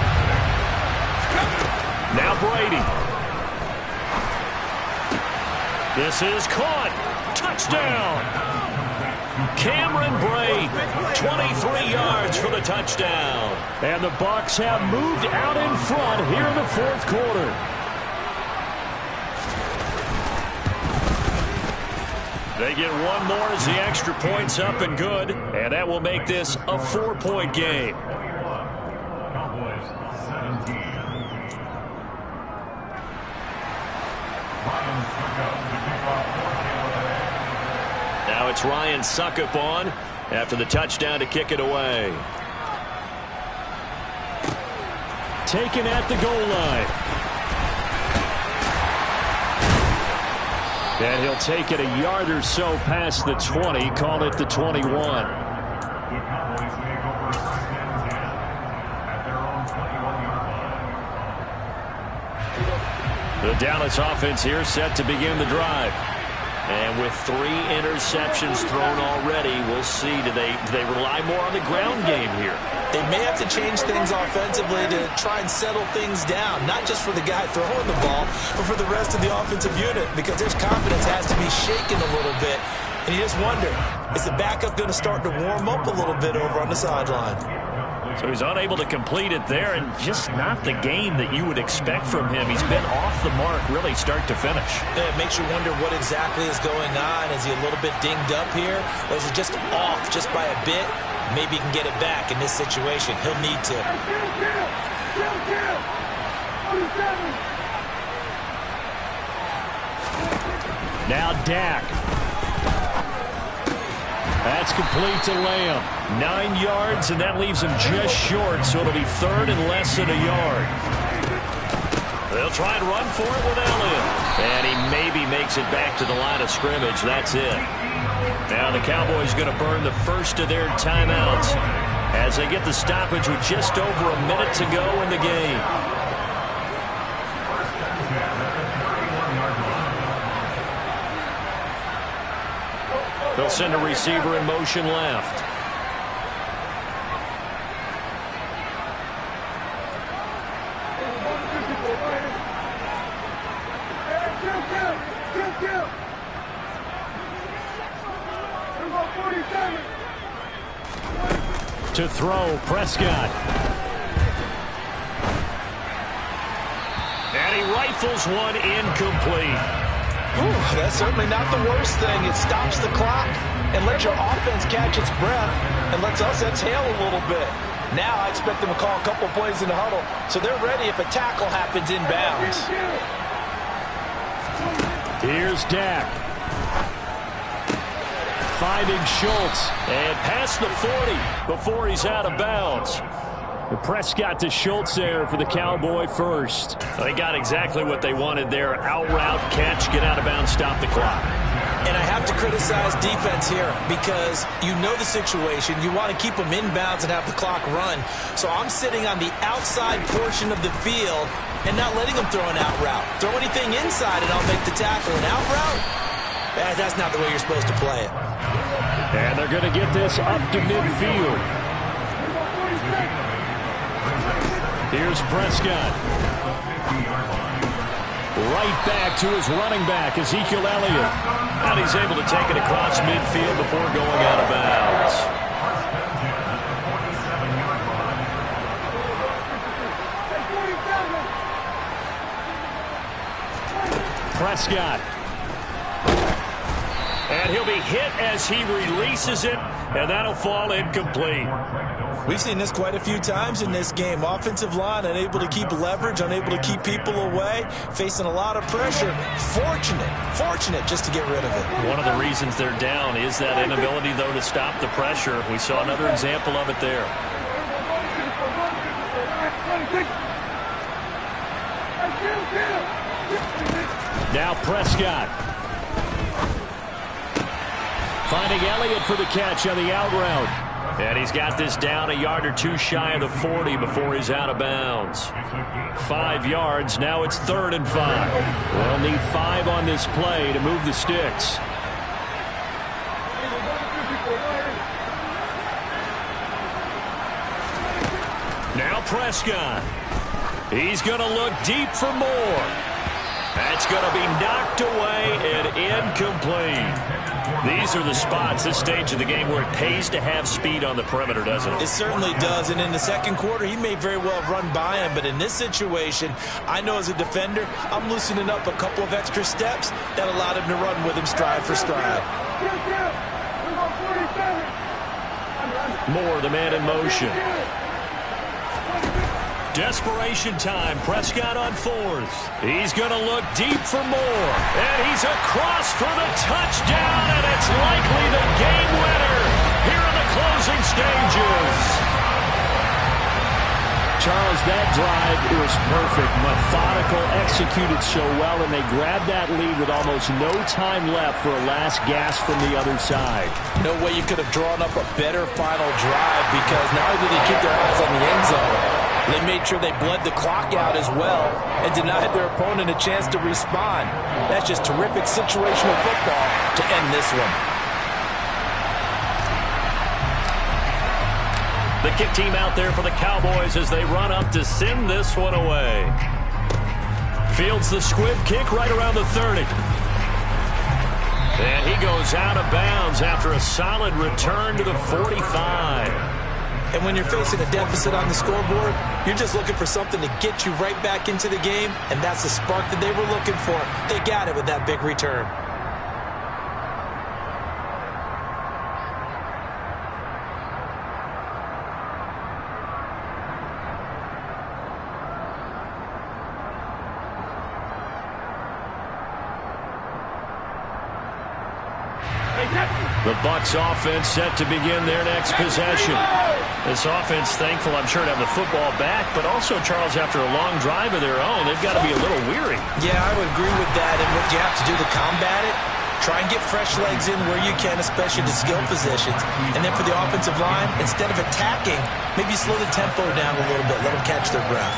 Now Brady. This is caught. Touchdown. Cameron Brate, 23 yards for the touchdown. And the Bucs have moved out in front here in the 4th quarter. They get one more as the extra point's up and good, and that will make this a 4-point game. Cowboys 17. Ryan Suckup to kick off Now it's Ryan Suckup on after the touchdown to kick it away. Taken at the goal line. And he'll take it a yard or so past the 20, call it the 21. The Cowboys take over 2nd and 10 at their own 21-yard line. The Dallas offense here set to begin the drive. And with 3 interceptions thrown already, we'll see, do they rely more on the ground game here? They may have to change things offensively to try and settle things down, not just for the guy throwing the ball, but for the rest of the offensive unit, because his confidence has to be shaken a little bit. And you just wonder, is the backup going to start to warm up a little bit over on the sideline? So he's unable to complete it there, and just not the game that you would expect from him. He's been off the mark really start to finish. Yeah, it makes you wonder what exactly is going on. Is he a little bit dinged up here, or is he just off just by a bit? Maybe he can get it back in this situation. He'll need to. Now Dak. That's complete to Lamb. 9 yards, and that leaves him just short, so it'll be 3rd and less than a yard. They'll try and run for it with Elliott. And he maybe makes it back to the line of scrimmage. That's it. Now the Cowboys going to burn the first of their timeouts as they get the stoppage with just over a minute to go in the game. They'll send a receiver in motion left. To throw, Prescott. And he rifles one incomplete. Ooh, that's certainly not the worst thing. It stops the clock and lets your offense catch its breath and lets us exhale a little bit. Now I expect them to call a couple plays in the huddle so they're ready if a tackle happens inbounds. Here's Dak. Finding Schultz. And past the 40 before he's out of bounds. The Prescott to Schultz there for the Cowboy first. They got exactly what they wanted there. Out route, catch, get out of bounds, stop the clock. And I have to criticize defense here because you know the situation. You want to keep them inbounds and have the clock run. So I'm sitting on the outside portion of the field and not letting them throw an out route. Throw anything inside and I'll make the tackle. An out route? That's not the way you're supposed to play it. And they're going to get this up to midfield. Here's Prescott. Right back to his running back, Ezekiel Elliott. And he's able to take it across midfield before going out of bounds. Prescott. And he'll be hit as he releases it. and that'll fall incomplete. We've seen this quite a few times in this game. Offensive line unable to keep leverage, unable to keep people away, facing a lot of pressure. Fortunate just to get rid of it. One of the reasons they're down is that inability, though, to stop the pressure. We saw another example of it there. Now Prescott. Finding Elliott for the catch on the out route. And he's got this down a yard or two shy of the 40 before he's out of bounds. 5 yards. Now it's 3rd and 5. They'll need 5 on this play to move the sticks. Now Prescott. He's going to look deep for more. That's going to be knocked away and incomplete. These are the spots, this stage of the game, where it pays to have speed on the perimeter, doesn't it? It certainly does, and in the second quarter, he may very well have run by him, but in this situation, I know as a defender, I'm loosening up a couple of extra steps that allowed him to run with him stride for stride. Moore, the man in motion. Desperation time. Prescott on 4th. He's going to look deep for more. And he's across for the touchdown, and it's likely the game winner here in the closing stages. Charles, that drive was perfect. Methodical, executed so well, and they grabbed that lead with almost no time left for a last gasp from the other side. No way you could have drawn up a better final drive, because not only did they keep their eyes on the end zone, they made sure they bled the clock out as well and denied their opponent a chance to respond. That's just terrific situational football to end this one. The kick team out there for the Cowboys as they run up to send this one away. Fields the squib kick right around the 30. And he goes out of bounds after a solid return to the 45. And when you're facing a deficit on the scoreboard, you're just looking for something to get you right back into the game, and that's the spark that they were looking for. They got it with that big return. The Bucs offense set to begin their next possession. This offense thankful, I'm sure, to have the football back, but also, Charles, after a long drive of their own, they've got to be a little weary. Yeah, I would agree with that. And what you have to do to combat it, try and get fresh legs in where you can, especially the skill positions. And then for the offensive line, instead of attacking, maybe slow the tempo down a little bit, let them catch their breath.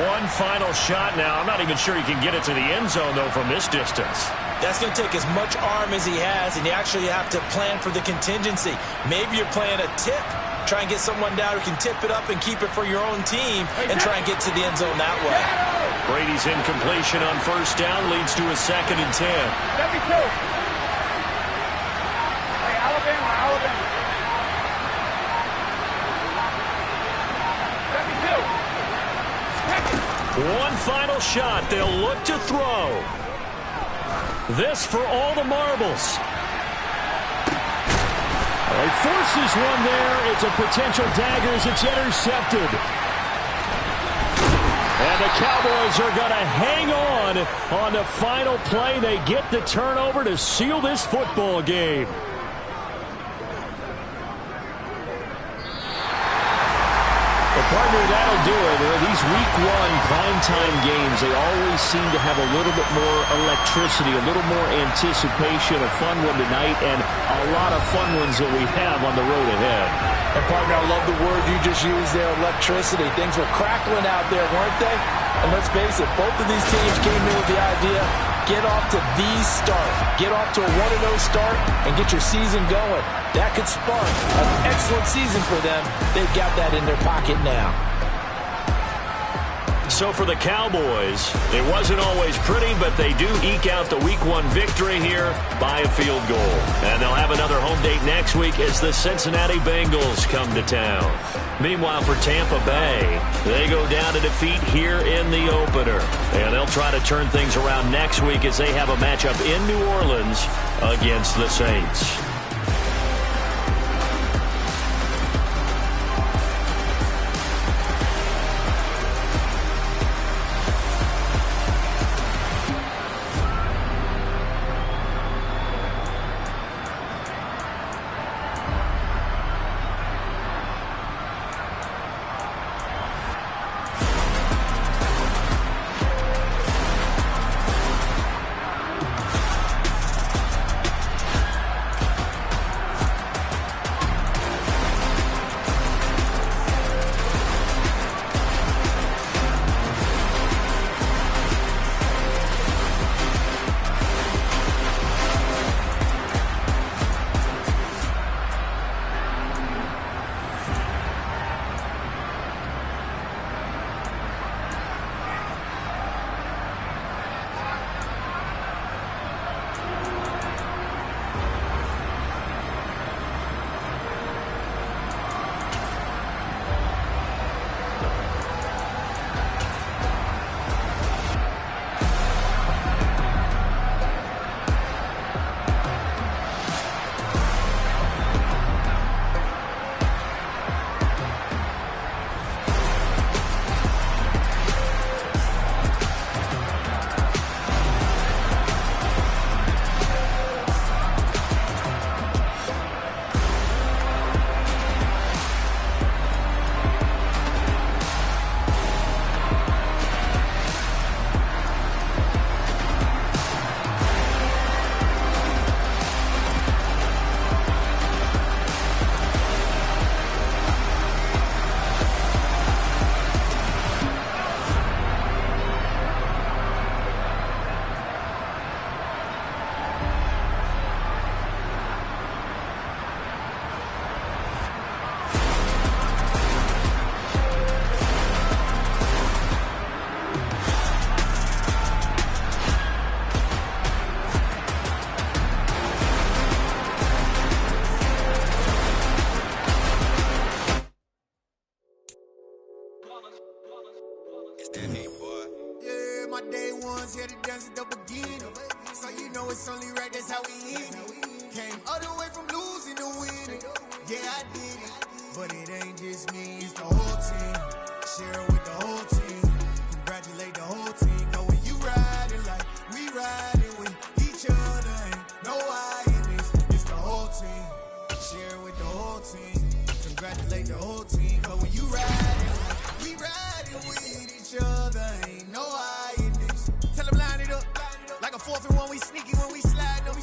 One final shot now. I'm not even sure he can get it to the end zone, though, from this distance. That's going to take as much arm as he has, and you actually have to plan for the contingency. Maybe you're playing a tip. Try and get someone down who can tip it up and keep it for your own team and try and get to the end zone that way. Brady's incompletion on 1st down leads to a 2nd and 10. Let me go. Hey, Alabama. Let me go. One final shot. They'll look to throw. This for all the marbles. He forces one there. It's a potential dagger as it's intercepted. And the Cowboys are going to hang on the final play. They get the turnover to seal this football game. Partner, that'll do it. These Week 1 primetime games, they always seem to have a little bit more electricity, a little more anticipation, a fun one tonight, and a lot of fun ones that we have on the road ahead. And, partner, I love the word you just used there, electricity. Things were crackling out there, weren't they? And let's face it, both of these teams came in with the idea, get off to the start. Get off to a 1-0 start and get your season going. That could spark an excellent season for them. They've got that in their pocket now. So for the Cowboys, it wasn't always pretty, but they do eke out the Week 1 victory here by a field goal. And they'll have another home date next week as the Cincinnati Bengals come to town. Meanwhile, for Tampa Bay, they go down to defeat here in the opener. And they'll try to turn things around next week as they have a matchup in New Orleans against the Saints. It's that hate, boy. Yeah, my day ones here to dance at the beginning. So you know it's only right, that's how we end it. Came all the way from losing to winning. Yeah, I did it. But it ain't just me, it's the whole team. Share it with the whole team. Congratulate the whole team. Cause when you riding like we riding with each other, ain't no I in this. It's the whole team. Share it with the whole team. Congratulate the whole team. Cause when you riding like we riding with each other, ain't no I in this. Tell them line it up. Like a 4th and 1, we sneaky when we slide them.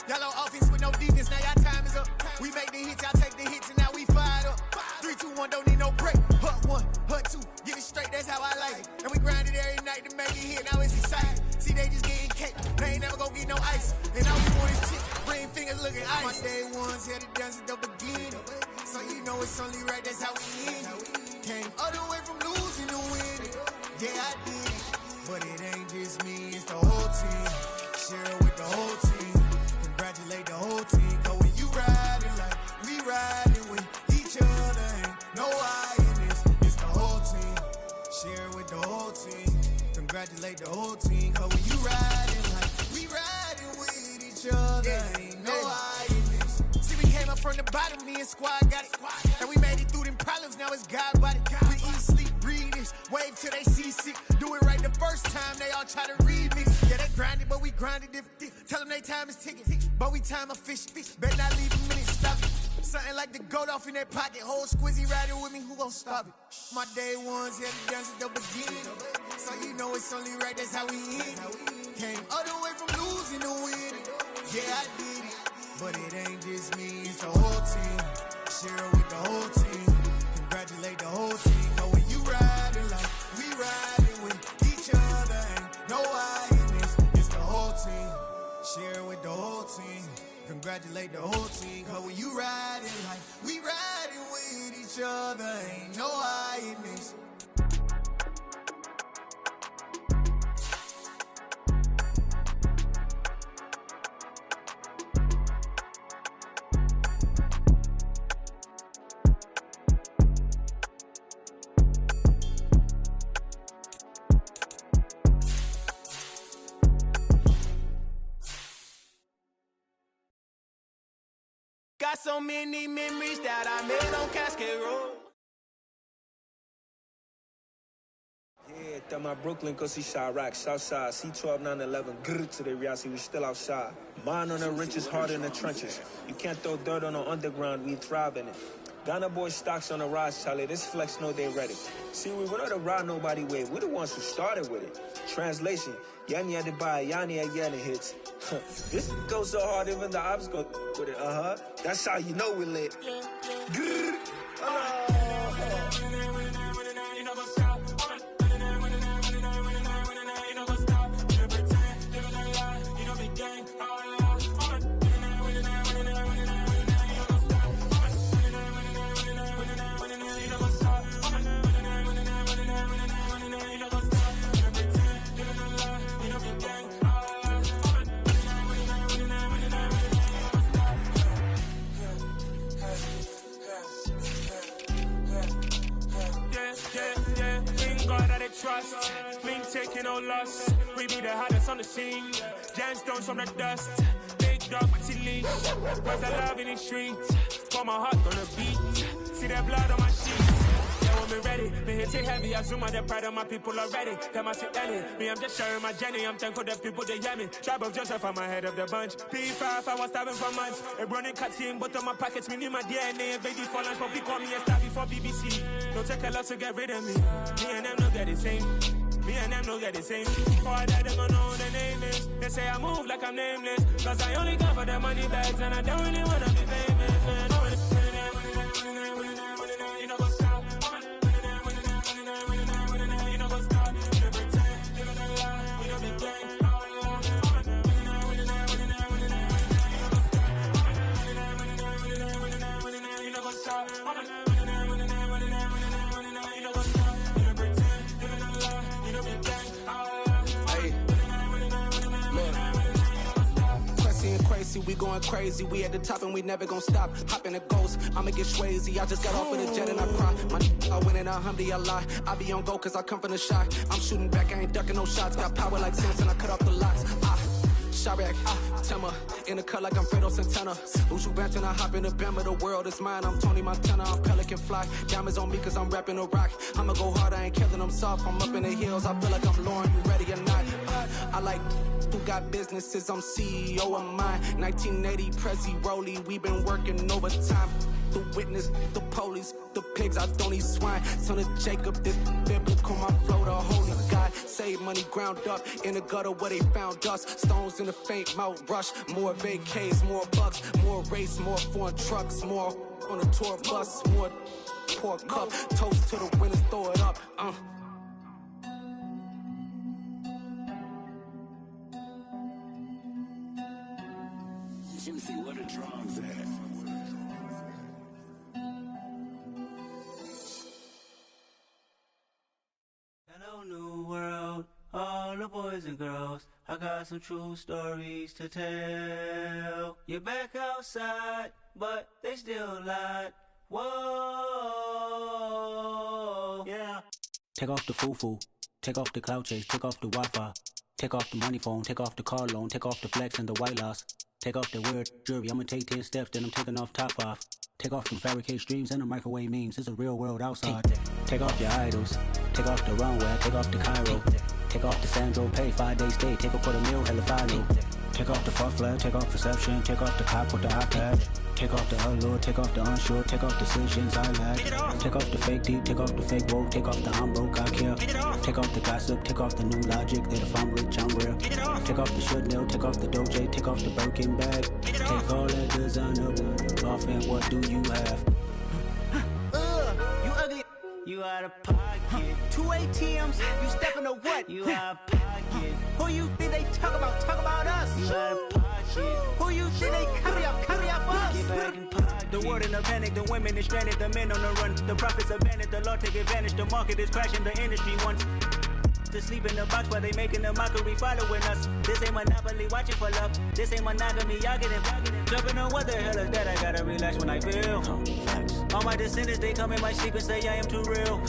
Yellow offense with no defense, now y'all time is up. We make the hits, y'all take the hits, and now we fired up. 3, 2, 1, don't need no break. Hut 1, hut 2, get it straight, that's how I like it. And we grind it every night to make it hit, now it's exciting. See, they just getting cake, they ain't never gonna get no ice. And all we want is chick, ring fingers looking ice. My day ones here to dance at the beginning. So you know it's only right, that's how we end it. Came all the way from losing to winning. Yeah, I did it. But it ain't just me, it's the whole team. Share it with the whole team. Congratulate the whole team. Cause when you riding like we riding with each other, ain't no I in this. It's the whole team. Share it with the whole team. Congratulate the whole team. Cause when you riding like we riding with each other, ain't no I in this. See, we came up from the bottom, me and squad got it. And we made it through them problems, now it's God body. We eat, sleep, breathe this. Wave till they see sick. Do it right the first time, they all try to remix. Yeah, they grinded, but we grinded different. Tell them they time is ticking, but we time efficient. Better not leave a minute, stop it. Something like the goat off in their pocket. Whole squizzy riding with me, who gon' stop it? My day ones here to dance at the beginning. So you know it's only right, that's how we end it. Came all the way from losing to winning. Yeah, I did it. But it ain't just me, it's the whole team. Share it with the whole team. Congratulate the whole team. Cause when you riding like we riding with each other, ain't no I in this. It's the whole team. Share it with the whole team. Congratulate the whole team. Cause when you riding like we riding with each other, ain't no I in this. Got so many memories that I made on Cascade Road. Yeah, that my Brooklyn, go see Chirac, Southside, C12, 911, grrr to the reality, we still outside. Mine on the riches, hard in the trenches. You can't throw dirt on the underground, we thrive in it. Ghana boy stocks on the rise, Charlie, this flex know they ready. See, we went on the ride nobody with, we the ones who started with it. Translation, Yanni had to buy, Yanni had Yanni hits. This goes so hard, even the ops go with it, That's how you know we lit. Grrr, trust, we ain't taking no loss. We be the hottest on the scene. Gemstones from the dust. Big dog, but she leash. Where's the love in the streets? Pour my heart on the beat. See that blood on my sheets. Yeah, when me ready, me hit it heavy. I zoom out the pride of my people already. Them I see Ellie. Me, I'm just sharing my journey. I'm thankful that people they hear me. Tribe of Joseph, I'm ahead of the bunch. P5, I was starving for months. A running cuts in, but on my pockets, me need my DNA. And baby for lunch, but we call me a star before BBC. Don't take a lot to get rid of me. Me and them know that the same. Me and them know that the same. All that they gonna know the name is. They say I move like I'm nameless. Cause I only got for the money bags. And I don't really wanna be famous, man. You know what's up? You know what's up? You know pretend. You know lie. You know be gang. You know what's up? We going crazy, we at the top and we never gon' stop. Hop in the ghost, I'ma get Swayze. I just got off of the jet and I cry. My I win in a Humvee, I lie. I be on go cause I come from the shot. I'm shooting back, I ain't ducking no shots. Got power like Samson, I cut off the locks. Chirac, Timmer, in the cut like I'm Fredo Santana. Uju Banton, I hop in the Bama, the world is mine. I'm Tony Montana, I'm Pelican Fly. Diamonds on me cause I'm rapping a rock. I'ma go hard, I ain't killing them soft. I'm up in the hills, I feel like I'm Lauren, you ready or not? I like who got businesses, I'm CEO of mine. 1980 Prezi Rollie, we been working overtime. The witness, the police, the pigs, I don't eat swine. Son of Jacob, this biblical, my flow, the holy God. Save money ground up in the gutter where they found us. Stones in the faint Mount Rush. More vacays, more bucks, more race, more foreign trucks, more on a tour bus, more pour cup. Toast to the winners, throw it up. Let me see what the drums at. Hello, new world, all the boys and girls. I got some true stories to tell. You're back outside, but they still lied. Whoa, yeah. Take off the foo-foo, take off the cloud chase, take off the Wi-Fi, take off the money phone, take off the car loan, take off the flex and the white loss. Take off the weird jewelry, I'ma take 10 steps, then I'm taking off top 5. Take off them fabricated streams and the microwave memes, it's a real world outside. Take off your idols, take off the runway, take off the Cairo. Take off the Sandro Pay, 5-day stay, take a $250,000, hella final. Take off the fuck flag, take off perception, take off the cop with the iPad. Take off the allure, take off the unsure, take off decisions I lack. Take off the fake deep, take off the fake woke, take off the I'm broke, I care. Take off the gossip, take off the new logic, that if I'm rich, I'm real. Take off the should know, take off the Doja, take off the Birkin bag. Take all that designer off and what do you have? You ugly, you out of pocket. 2 ATMs, you stepping to what? You out of pocket. Who you think they talk about? Talk about us. You out of pocket. Who you think they carry up for us? Get back in pocket. The world in a panic, the women is stranded, the men on the run. The profits abandoned, the law take advantage. The market is crashing, the industry wants to sleep in the box while they making a mockery following us. This ain't Monopoly, watching for love. This ain't monogamy, y'all getting jumping on what the hell is that? I gotta relax when I feel. All my descendants, they come in my sleep and say I am too real.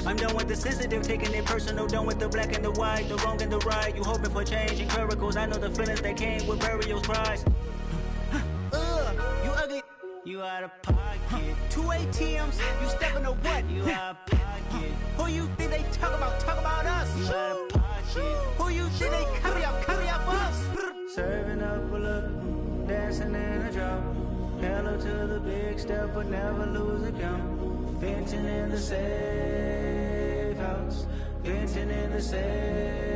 I'm done with the sensitive, taking it personal. Done with the black and the white, the wrong and the right. You hoping for change and miracles. I know the feelings that came with burials, cries. You ugly, you out of pocket. 2 ATMs, you stepping to what? You out of pocket. Who you think they talk about? Talk about us. You out of pocket. Who you think they carry up for us? Serving up a look, dancing in a drop. Hello to the big step, but never lose a count. Venting in the safe house. Venting in the safe.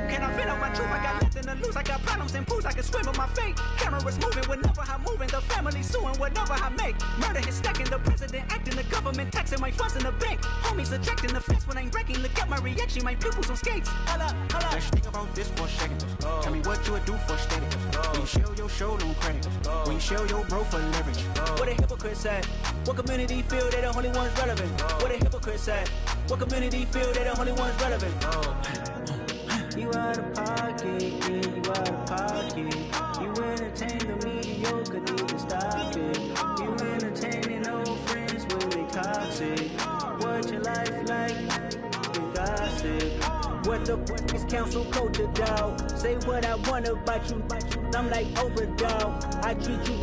Can I vent on my truth? I got nothing to lose. I got problems and pools. I can swim with my fate. Cameras moving whenever I'm moving. The family suing whatever I make. Murder is stacking. The president acting. The government taxing my funds in the bank. Homies attracting the fence when I'm breaking. Look at my reaction. My pupils on skates. Holla, holla. Let's think about this for a second. Tell me what you would do for steady. When you show your show, no credit. When you show your bro for leverage. What a hypocrite said. What community feel they the only ones relevant? What a hypocrite said. What community feel they the only ones relevant? You out of pocket, yeah, you out of pocket. You entertain the mediocre, need to stop it. You entertaining old friends when they toxic. What your life like? You gossip. What the is council culture, dog? Say what I want about you. I'm like overdog. I treat you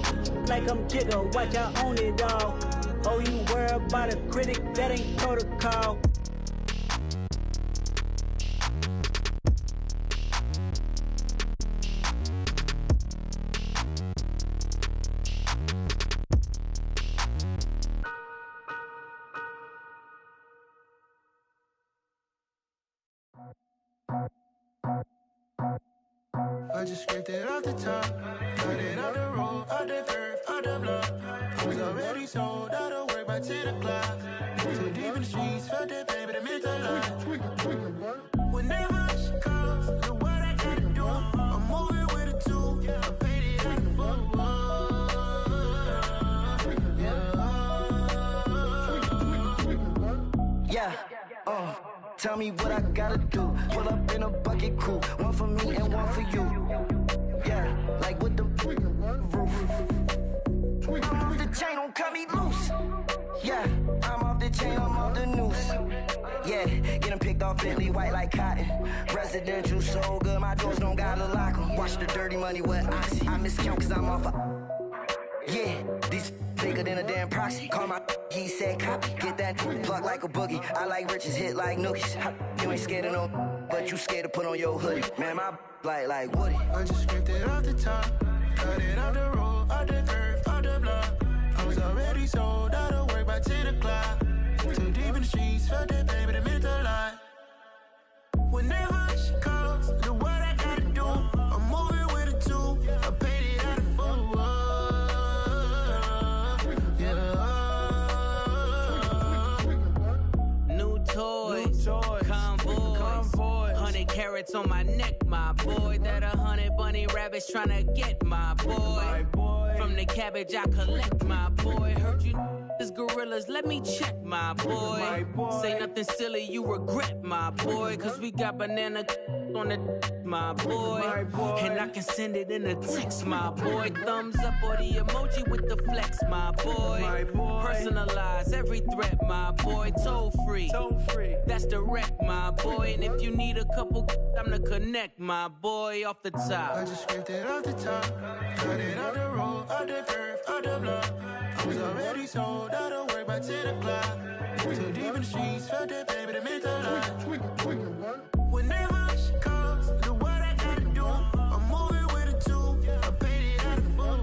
like I'm Jigga. Watch I own it all. Oh, you worry about a critic? That ain't protocol. I just scraped it off the top, got it off the road, off the curb, off the block. I was already sold out of work by 10 o'clock. So deep in the streets, felt that pain, but it meant a lot. Whenever she calls, know what I gotta do. I'm moving with a tool, I paid it like a fool. Tell me what I gotta do. Pull up in a bucket crew, one for me and one for you. Yeah, like with the roof. I'm off the chain, don't cut me loose. Yeah, I'm off the chain, I'm off the noose. Yeah, getting picked off Bentley, white like cotton. Residential so good, my doors don't gotta lock 'em. Watch the dirty money with Oxy. I miscount cause I'm off yeah, these bigger than a damn proxy. Call my he said copy. Get that plug like a boogie. I like riches, hit like nookies. You ain't scared of no, but you scared to put on your hoodie. Man, my like Woody. I just scraped it off the top, cut it off the road, off the earth, off the block. I was already sold out of work by 10 o'clock. Too deep in the streets, felt that baby, that meant a lot. When that hush calls, the what I gotta do, I'm moving with a two. I paid it out of full. Yeah. New toys, convoys, 100 carats on my neck, my boy. That 100 bunny rabbits tryna get my boy. From the cabbage I collect, my boy. Heard you gorillas, let me check, my boy. Say nothing silly, you regret, my boy. Cause we got banana on the my boy. And I can send it in a text, my boy. Thumbs up or the emoji with the flex, my boy. Personalize every threat, my boy. Toll free. That's direct, my boy. And if you need a couple, I'm the connect, my boy. Off the top. I just scraped it off the top, cut it off the road, off the earth, off the block. I was already sold out of work by 10 o'clock. Too deep in the streets, felt that baby, that meant a lot. When that hush calls, the what I gotta do, I'm moving with a two. I paid it out of full.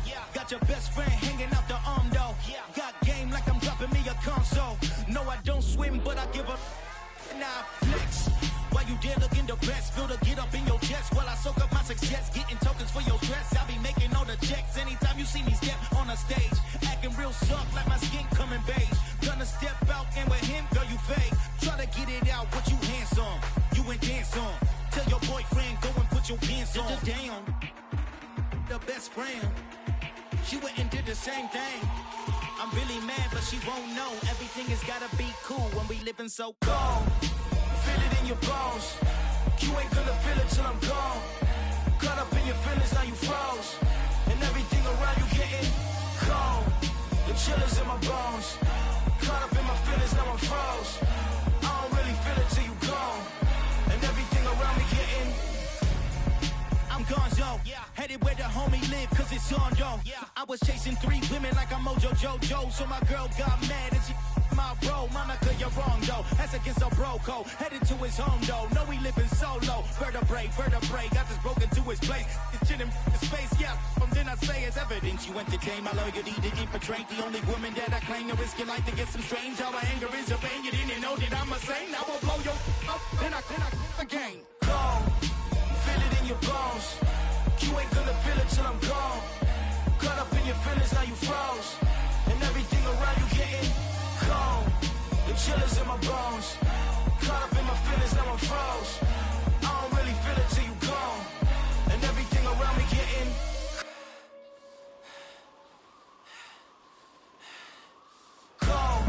Yeah. Got your best friend hanging out the arm though. Got game like I'm dropping me a console. No, I don't swim, but I give a nah flex. While you there looking the best, feel the get up in your chest while I soak up my success, getting tokens for your stress. I be making all the checks anytime you see me step on a stage, acting real soft like my skin coming beige. Gonna step out and with him, girl, you fake. Try to get it out, what you handsome, you ain't dance on. Tell your boyfriend go and put your pants on. Down, the best friend. She went and did the same thing. I'm really mad, but she won't know. Everything has gotta be cool when we living so cold. Feel it in your bones. You ain't gonna feel it till I'm gone. Caught up in your feelings, now you froze. And everything around you getting cold. The chill is in my bones. Caught up in my feelings, now I'm froze. I don't really feel it till you gone. And everything around me getting I'm gonzo, headed where the homie live, cause it's on though. I was chasing 3 women like I'm Mojo Jojo, so my girl got mad and she my bro. Monica, you're wrong though, that's against a bro code. Headed to his home though, know he living solo. Vertebrae, got this broken to his place. It's chin in space, yeah, from then I say it's evidence. You entertain my loyalty to infiltrate the only woman that I claim to risk your life to get some strange. How my anger is a pain, you didn't know that I'm a saint. I will blow your up, then I again. Gone. Feel it in your bones. You ain't gonna feel it till I'm gone. Caught up in your feelings, now you froze. And everything around you getting cold. The chill is in my bones. Caught up in my feelings, now I'm froze. I don't really feel it till you gone. And everything around me getting cold.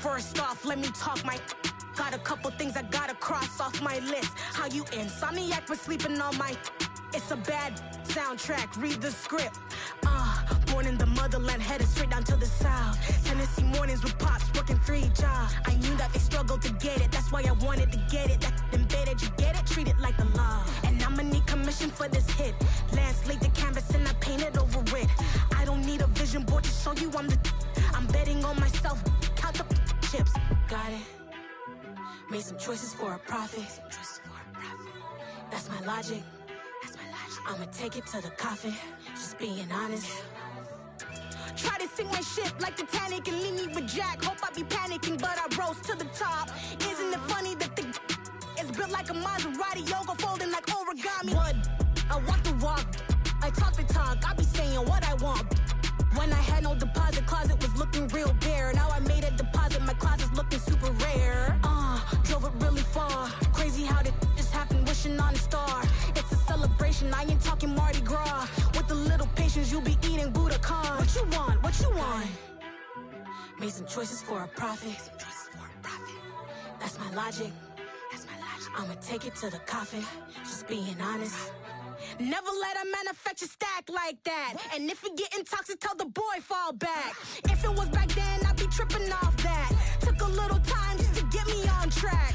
First off, let me talk my got a couple things I gotta cross off my list. How you insomniac for sleeping on my it's a bad soundtrack, read the script. Born in the motherland, headed straight down to the south. Tennessee mornings with pops, working 3 jobs. I knew that they struggled to get it, that's why I wanted to get it. That embedded, you get it, treat it like the law. And I'ma need commission for this hit. Lance laid the canvas and I painted over it. I don't need a vision board to show you I'm betting on myself, count the chips. Got it. Made some choices for a profit. That's my logic. I'ma take it to the coffin, just being honest. Try to sink my ship like Titanic and leave me with Jack. Hope I be panicking, but I rose to the top. Isn't it funny that the is built like a Maserati, yoga folding like origami? What? I walk the walk, I talk the talk, I be saying what I want. When I had no deposit, closet was looking real bare. Now I made a deposit, my closet's looking super rare. Drove it really far. Crazy how did just happen, wishing on a star. It's a celebration, I ain't talking Mardi Gras. With a little patience, you'll be eating Budokan. What you want? What you want? Made some choices for a profit. That's my logic. I'ma take it to the coffin, just being honest. Never let a manufacture stack like that. And if it getting toxic, tell the boy fall back. If it was back then, I'd be tripping off that. Took a little time just to get me on track.